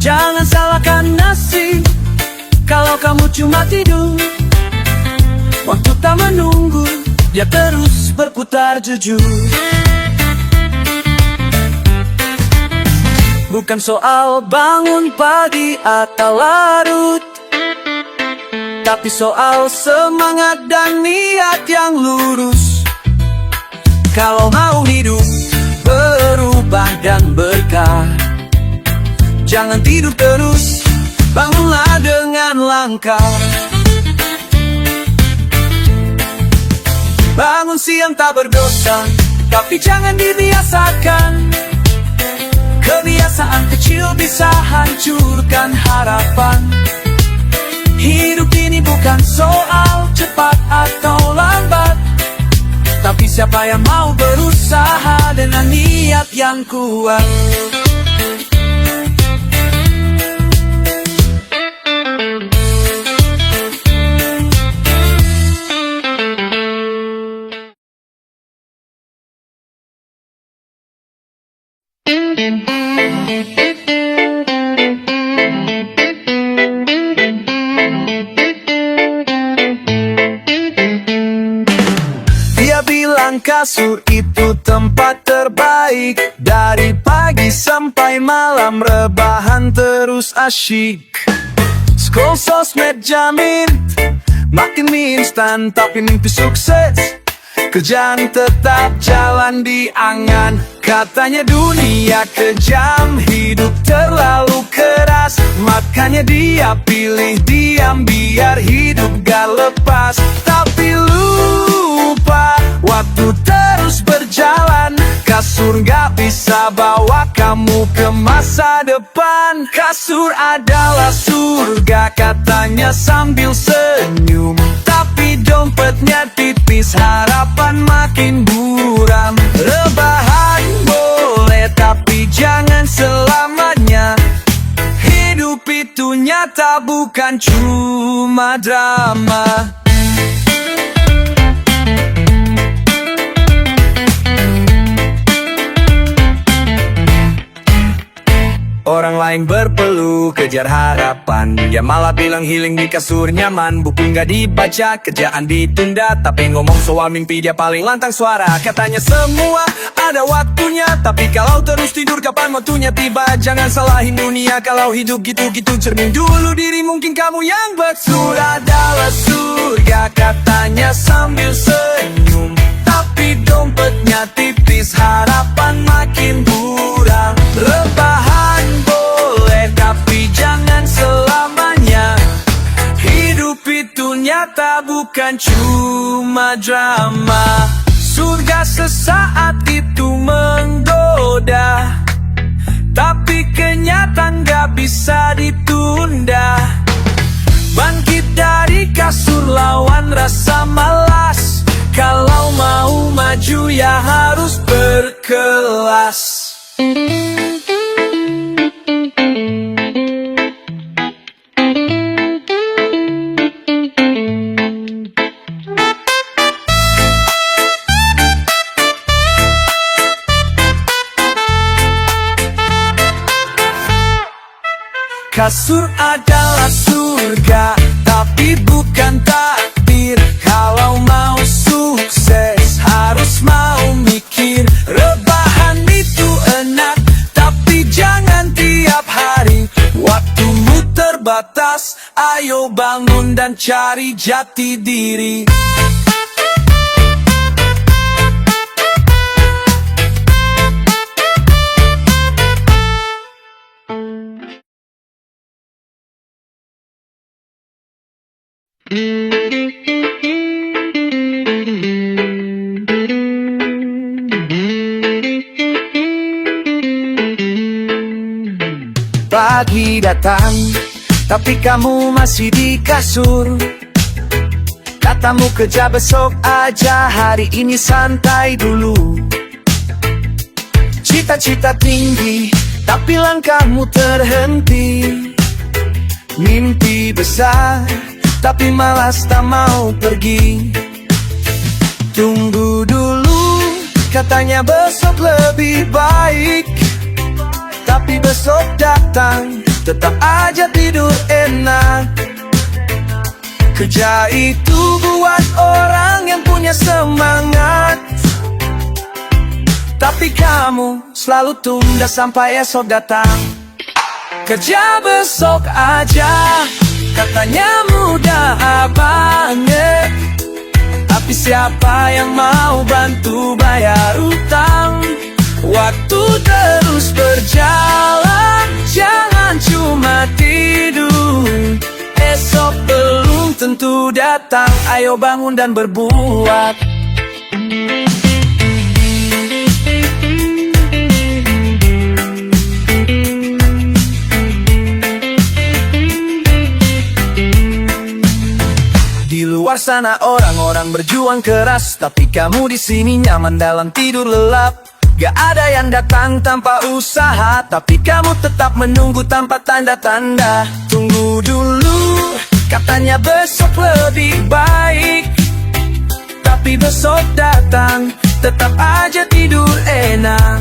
Jangan salahkan nasib kalau kamu cuma tidur. Waktu tak menunggu, dia terus berputar jujur. Bukan soal bangun pagi atau larut, tapi soal semangat dan niat yang lurus. Kalau mau hidup berubah dan berkah, jangan tidur terus, bangunlah dengan langkah. Bangun siang tak berdosa, tapi jangan dibiasakan. Kebiasaan kecil bisa hancurkan harapan. Hidup ini bukan soal cepat atau lambat, tapi siapa yang mau berusaha dengan niat yang kuat. Dia bilang kasur itu tempat terbaik. Dari pagi sampai malam rebahan terus asyik. Scroll sosmed jamin makin mie instan, tapi mimpi sukses kerjaan tetap jalan di angan. Katanya dunia kejam, hidup terlalu keras, makanya dia pilih diam biar hidup gak lepas. Tapi lupa, waktu terus berjalan. Kasur gak bisa bawa kamu ke masa depan. Kasur adalah surga katanya sambil senyum, tapi dompetnya tipis, harapan makin buram. Rebahan boleh tapi jangan selamanya. Hidup itu nyata bukan cuma drama. Orang lain berpeluh kejar harapan, dia malah bilang healing di kasur nyaman. Buku nggak dibaca, kerjaan ditunda, tapi ngomong soal mimpi dia paling lantang suara. Katanya semua ada waktunya, tapi kalau terus tidur kapan waktunya tiba. Jangan salahin dunia kalau hidup gitu-gitu, cermin dulu diri, mungkin kamu yang betul. Adalah surga katanya sambil senyum, tapi dompetnya tipis, harapan makin buram. Rebahan boleh tapi jangan selamanya. Hidup itu nyata bukan cuma drama. Surga sesaat itu menggoda, tapi kenyataan gak bisa ditunda. Bangkit dari kasur, lawan rasa malas. Kalau mau maju ya harus berkelas. Kasur adalah surga, tapi bukan takdir. Kalau mau sukses harus mau mikir. Rebahan itu enak, tapi jangan tiap hari. Waktumu terbatas, ayo bangun dan cari jati diri. pagi datang, tapi kamu masih di kasur. Katamu kerja besok aja, hari ini santai dulu. Cita-cita tinggi, tapi langkahmu terhenti. Mimpi besar, tapi malas tak mau pergi. Tunggu dulu, katanya besok lebih baik. Tapi besok datang, tetap aja tidur enak. Kerja itu buat orang yang punya semangat, tapi kamu selalu tunda sampai esok datang. Kerja besok aja, katanya mudah banget. Tapi siapa yang mau bantu bayar utang? Waktu terus berjalan, jangan cuma tidur. Esok belum tentu datang, ayo bangun dan berbuat. Di luar sana orang-orang berjuang keras, tapi kamu di sini nyaman dalam tidur lelap. Gak ada yang datang tanpa usaha, tapi kamu tetap menunggu tanpa tanda-tanda. Tunggu dulu, katanya besok lebih baik. Tapi besok datang, tetap aja tidur enak.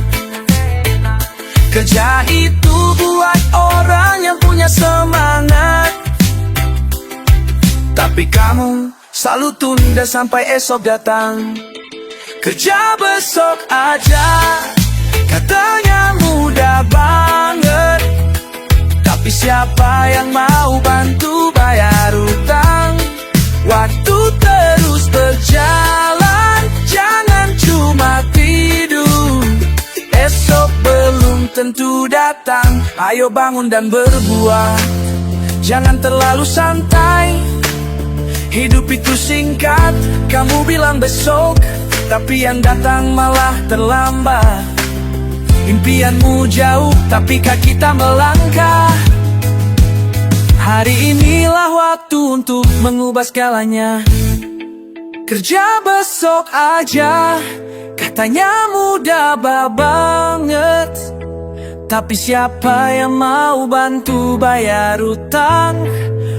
Kerja itu buat orang yang punya semangat, tapi kamu selalu tunda sampai esok datang. Kerja besok aja, katanya mudah banget. Tapi siapa yang mau bantu bayar utang? Waktu terus berjalan, jangan cuma tidur. Esok belum tentu datang, ayo bangun dan berbuat. Jangan terlalu santai, hidup itu singkat. Kamu bilang besok, tapi yang datang malah terlambat. Impianmu jauh, tapi kaki tak melangkah. Hari inilah waktu untuk mengubah segalanya. Kerja besok aja, katanya mudah banget. Tapi siapa yang mau bantu bayar utang?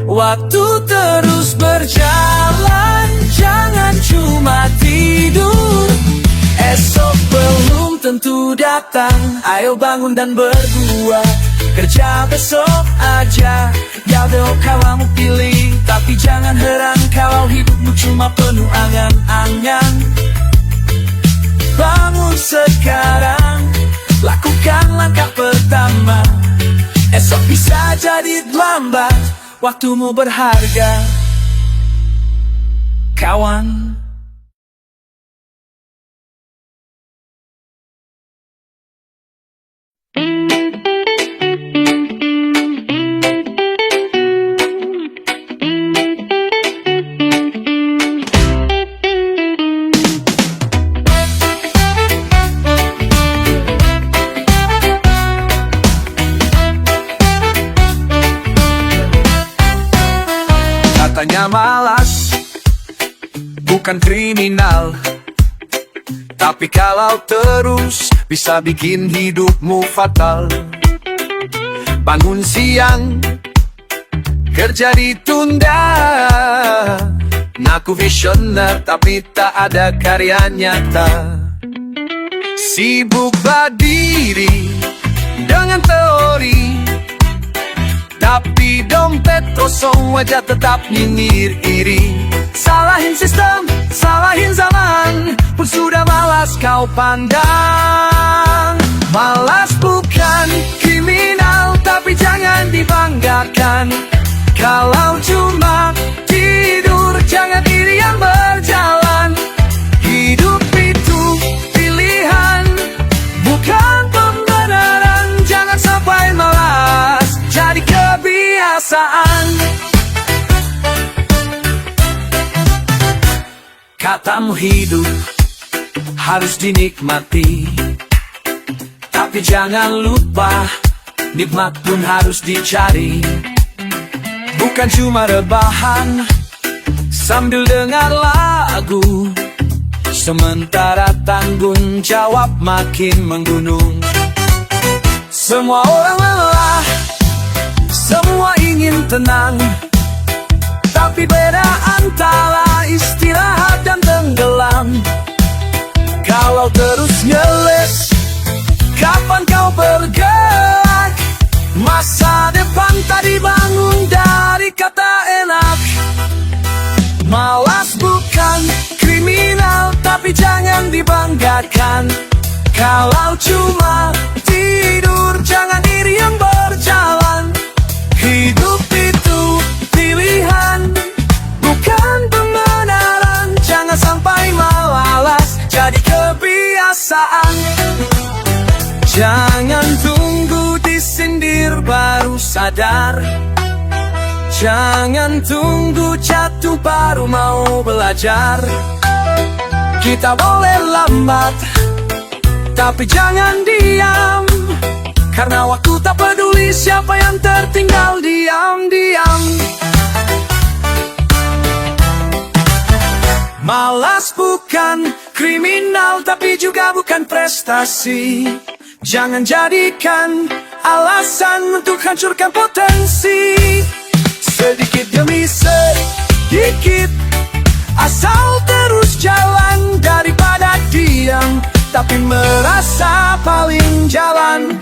Waktu terus berjalan, jangan cuma tidur. Esok belum tentu datang, ayo bangun dan berbuat. Kerja besok aja, ya deh kamu pilih. Tapi jangan heran kalau hidupmu cuma penuh angan-angan. Bangun sekarang, lakukan langkah pertama. Esok bisa jadi lambat, waktumu berharga, kawan. Katanya malas bukan kriminal, tapi kalau terus bisa bikin hidupmu fatal. Bangun siang, kerja ditunda. Ngaku visioner tapi tak ada karya nyata. Sibuk berdiri dengan teori, tapi dompet kosong, wajah tetap nyinyir iri. Salahin sistem, salahin zaman, pun sudah malas kau pandang. Malas bukan kriminal, tapi jangan dibanggakan. Kalau cuma tidur, jangan iri yang berjalan. Hidup itu pilihan, bukan pembenaran. Jangan sampai malas jadi kebiasaan. Katamu hidup harus dinikmati, tapi jangan lupa nikmat pun harus dicari. Bukan cuma rebahan sambil dengar lagu, sementara tanggung jawab makin menggunung. Semua orang lelah, semua ingin tenang, tapi beda antara istirahat dan tenggelam. Kalau terus ngeles, kapan kau bergerak? Masa depan tadi bangun dari kata enak. Malas bukan kriminal, tapi jangan dibanggakan. Kalau cuma tidur, jangan iri yang berjalan. Hidup itu pilihan, bukan pembenaran. Jangan sampai malas jadi kebiasaan. Jangan tunggu disindir baru sadar. Jangan tunggu jatuh baru mau belajar. Kita boleh lambat, tapi jangan diam, karena waktu tak peduli siapa yang tertinggal diam-diam. Malas bukan kriminal, tapi juga bukan prestasi. Jangan jadikan alasan untuk hancurkan potensi. Sedikit demi sedikit, asal terus jalan daripada diam tapi merasa paling jalan.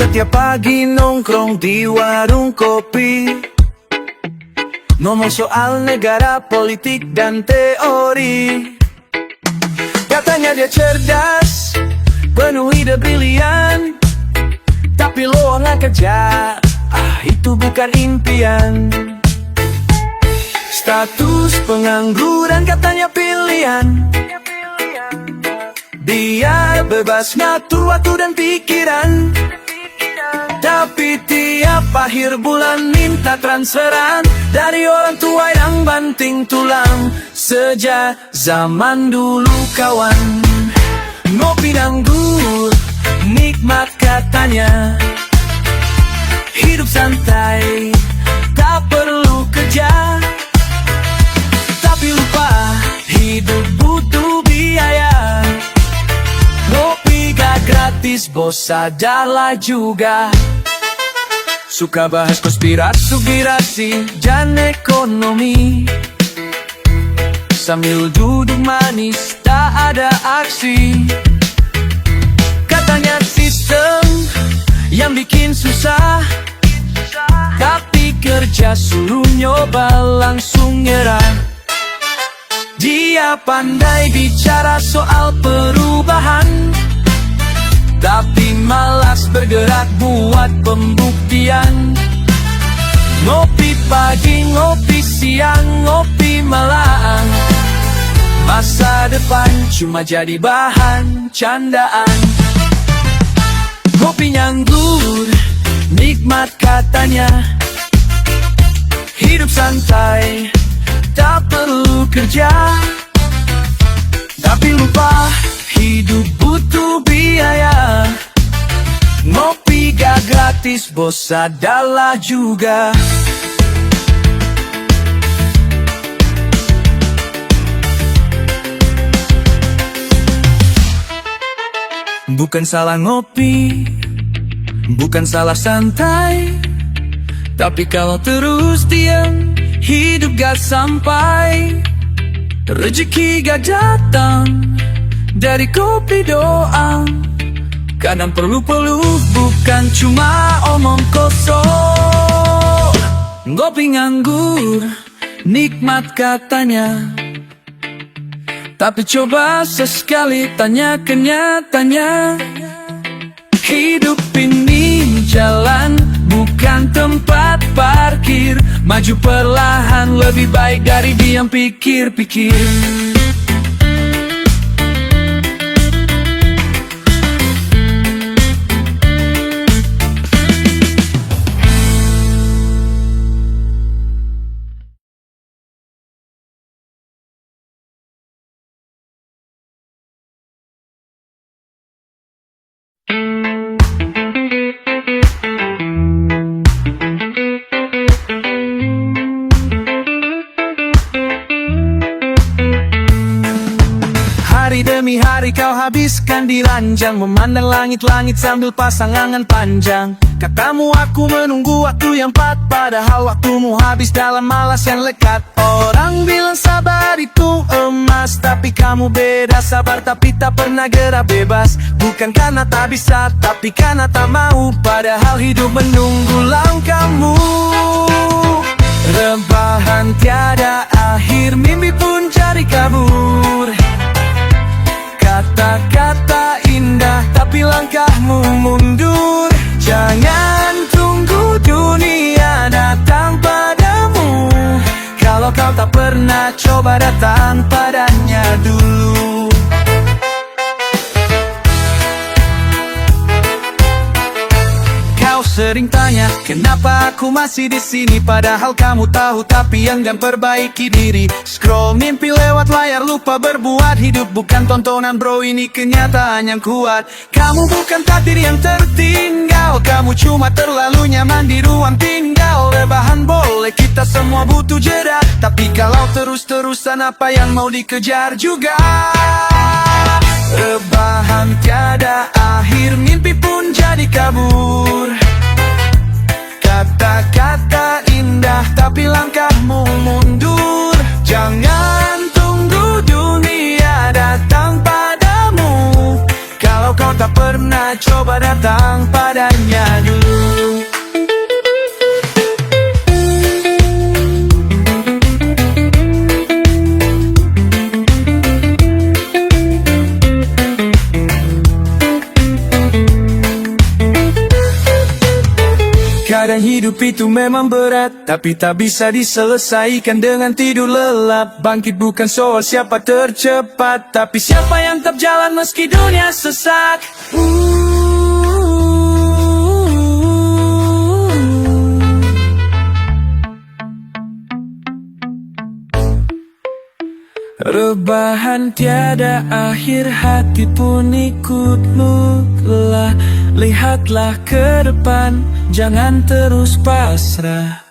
Setiap pagi nongkrong di warung kopi, ngomong soal negara, politik, dan teori. Katanya dia cerdas, penuh ide brilian, tapi lowongan kerja, itu bukan impian. Status pengangguran katanya pilihan. Dia bebas ngatur waktu dan pikiran, tapi tiap akhir bulan minta transferan dari orang tua yang banting tulang. Sejak zaman dulu kawan, ngopi nganggur nikmat katanya. Hidup santai, tak perlu kerja, tapi lupa hidup butuh biaya. Ngopi gak gratis, bos sadarlah juga. Suka bahas konspirasi dan ekonomi, sambil duduk manis tak ada aksi. Katanya sistem yang bikin susah, tapi kerja suruh nyoba langsung nyerah. Dia pandai bicara soal perubahan, tapi malas bergerak buat pembuktian. Ngopi pagi, ngopi siang, ngopi malam, masa depan cuma jadi bahan candaan. Ngopi nganggur nikmat katanya. Hidup santai, tak perlu kerja, tapi lupa hidup butuh biaya. Ngopi gak gratis, bos sadarlah juga. Bukan salah ngopi, bukan salah santai, tapi kalau terus diam, hidup gak sampai. Rezeki gak datang dari kopi doang. Kadang perlu peluh, bukan cuma omong kosong. Ngopi nganggur nikmat katanya. Tapi coba sesekali tanya kenyataannya. Hidup ini jalan, bukan tempat parkir. Maju perlahan lebih baik dari diam pikir-pikir. Hari demi hari kau habiskan di ranjang, memandang langit-langit sambil pasang angan panjang. Katamu aku menunggu waktu yang pas, padahal waktumu habis dalam malas yang lekat. Orang bilang sabar itu emas, tapi kamu beda. Sabar tapi tak pernah gerak bebas. Bukan karena tak bisa, tapi karena tak mau. Padahal hidup menunggu langkahmu. Rebahan tiada akhir, mimpi pun cari kabur. Kata-kata indah, tapi langkahmu mundur. Jangan tunggu dunia datang padamu. Kalau kau tak pernah coba datang padanya dulu. Kau sering tanya, kenapa aku masih di sini? Padahal kamu tahu, tapi enggan perbaiki diri. Scroll mimpi lewat layar, lupa berbuat. Hidup bukan tontonan bro, ini kenyataan yang kuat. Kamu bukan takdir yang tertinggal, kamu cuma terlalu nyaman di ruang tinggal. Rebahan boleh, kita semua butuh jeda. Tapi kalau terus-terusan, apa yang mau dikejar juga? Rebahan tiada akhir, mimpi pun jadi kabur. Kata-kata indah, tapi langkahmu mundur. Jangan tunggu dunia datang padamu. Kalau kau tak pernah coba datang padanya dulu. Kadang hidup itu memang berat, tapi tak bisa diselesaikan dengan tidur lelap. Bangkit bukan soal siapa tercepat, tapi siapa yang tetap jalan meski dunia sesat. Rebahan tiada akhir, hati pun ikut lelah. Lihatlah ke depan, jangan terus pasrah.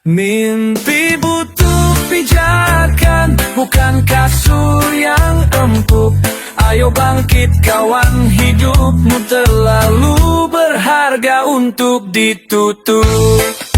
Mimpi butuh pijakan, bukan kasur yang empuk. Ayo bangkit kawan, hidupmu terlalu berharga untuk ditutup.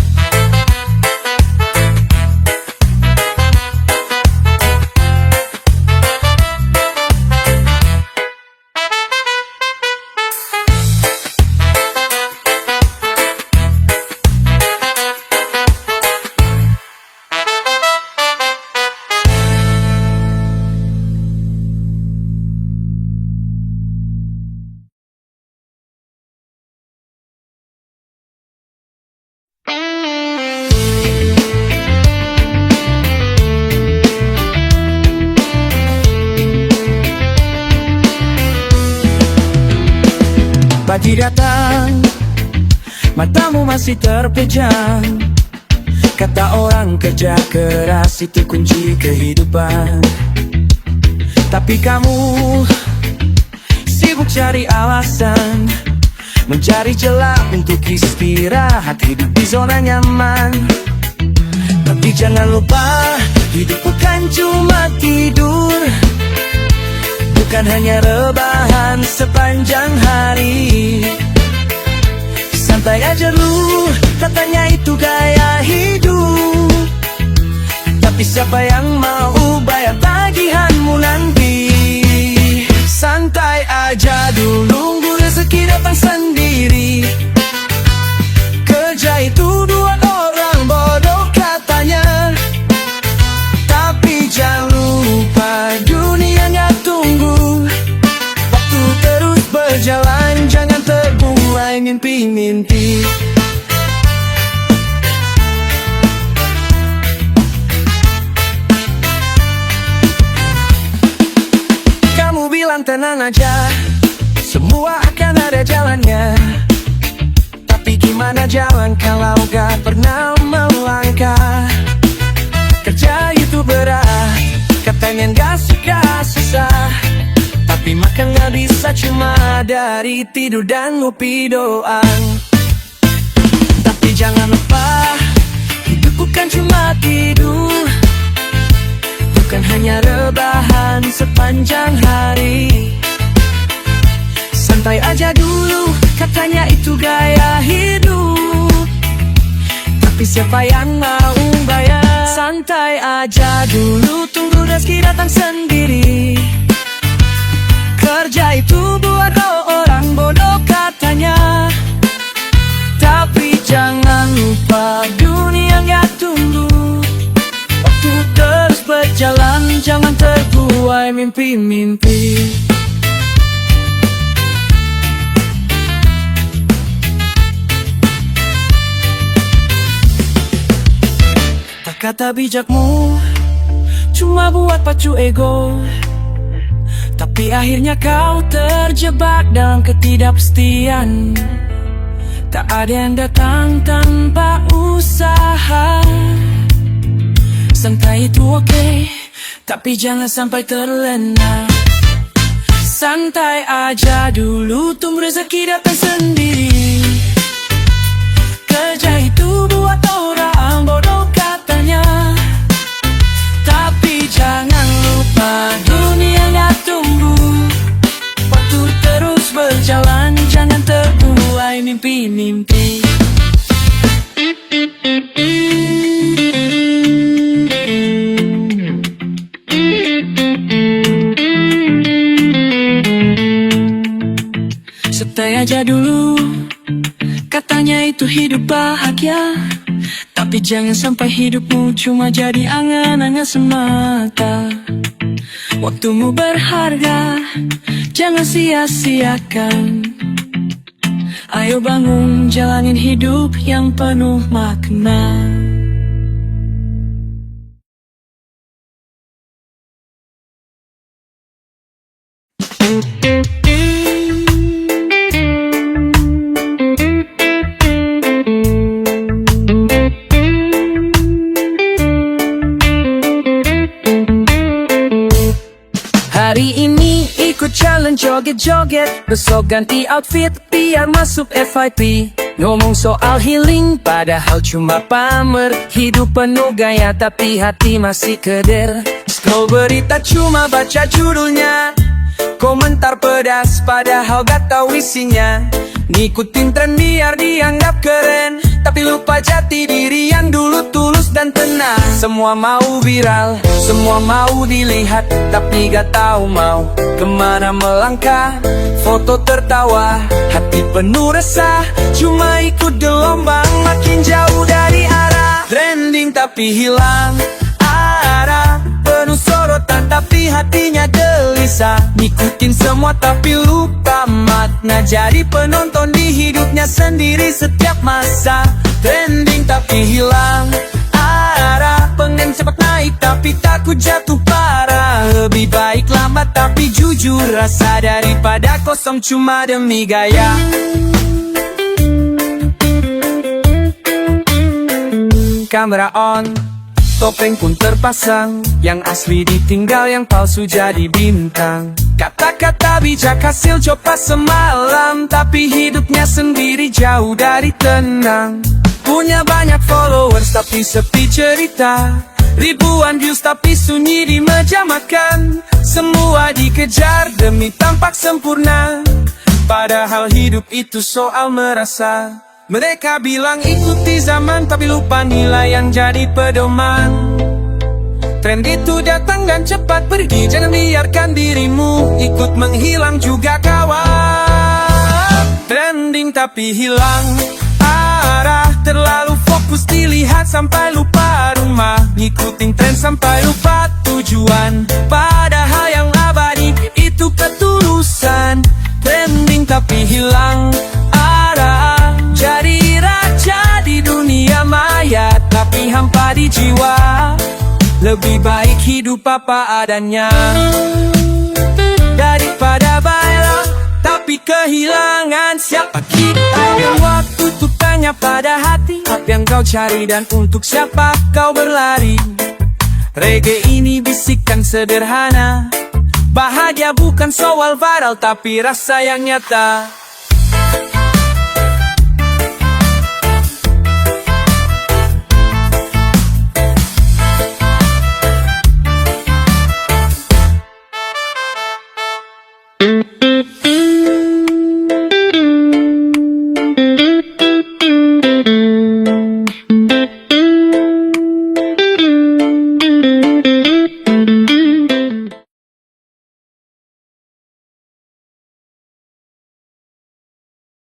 Pagi datang, matamu masih terpejam. Kata orang kerja keras itu kunci kehidupan. Tapi kamu sibuk cari alasan, mencari celah untuk istirahat, hidup di zona nyaman. Tapi jangan lupa, hidup bukan cuma tidur, bukan hanya rebahan sepanjang hari. Santai aja lu, katanya itu gaya hidup. Tapi siapa yang mau bayar tagihanmu nanti? Santai aja dulu, nunggu rezeki datang sendiri. Kerja itu dua orang bodoh katanya, tapi jangan lupa dunia mimpi-mimpi. Kamu bilang tenang aja, semua akan ada jalannya. Tapi gimana jalan kalau gak pernah melangkah? Kerja itu berat, katanya gak suka susah. Tapi makan gak bisa cuma dari tidur dan ngopi doang. Tapi jangan lupa, hidup bukan cuma tidur, bukan hanya rebahan sepanjang hari. Santai aja dulu, katanya itu gaya hidup. Tapi siapa yang mau bayar? Santai aja dulu, tunggu rezeki datang sendiri. Kerja itu buat orang bodoh katanya. Tapi jangan lupa, dunia gak tunggu. Waktu terus berjalan, jangan terbuai mimpi-mimpi. Kata bijakmu cuma buat pacu ego, tapi akhirnya kau terjebak dalam ketidakpastian. Tak ada yang datang tanpa usaha. Santai itu oke, tapi jangan sampai terlena. Santai aja dulu, tunggu rezeki datang sendiri. Kerja itu buat orang bodoh katanya. Tapi jangan lupa, dunia gak tunggu. Waktu terus berjalan, jangan terbuai mimpi-mimpi. Santai aja dulu, katanya itu hidup bahagia. Tapi jangan sampai hidupmu cuma jadi angan-angan semata. Waktumu berharga, jangan sia-siakan. Ayo bangun, jalanin hidup yang penuh makna. Hari ini ikut challenge joget-joget, besok ganti outfit biar masuk FYP. Ngomong soal healing padahal cuma pamer. Hidup penuh gaya tapi hati masih keder. Scroll berita cuma baca judulnya, komentar pedas padahal gak tahu isinya. Ngikutin tren biar dianggap keren, tapi lupa jati diri yang dulu tulus dan tenang. Semua mau viral, semua mau dilihat, tapi gak tahu mau kemana melangkah. Foto tertawa, hati penuh resah, cuma ikut gelombang makin jauh dari arah. Trending tapi hilang arah, penuh sorotan tapi hatinya gelisah. Ngikutin semua tapi lupa makna, jadi penonton di hidupnya sendiri setiap masa. Trending tapi hilang arah, pengen cepat naik tapi takut jatuh parah. Lebih baik lambat tapi jujur rasa, daripada kosong cuma demi gaya. Kamera on, topeng pun terpasang, yang asli ditinggal, yang palsu jadi bintang. Kata-kata bijak hasil coba semalam, tapi hidupnya sendiri jauh dari tenang. Punya banyak followers tapi sepi cerita, ribuan views tapi sunyi di meja makan. Semua dikejar demi tampak sempurna, padahal hidup itu soal merasa. Mereka bilang ikuti zaman tapi lupa nilai yang jadi pedoman. Trend itu datang dan cepat pergi, jangan biarkan dirimu ikut menghilang juga kawan. Trending tapi hilang arah, terlalu fokus dilihat sampai lupa rumah. Ngikutin tren sampai lupa tujuan, padahal yang abadi itu ketulusan. Trending tapi hilang arah, Lebih baik hidup apa adanya daripada viral tapi kehilangan siapa kita. Ambil waktu untuk tanya pada hati, apa yang kau cari dan untuk siapa kau berlari. Reggae ini bisikan sederhana, bahagia bukan soal viral tapi rasa yang nyata.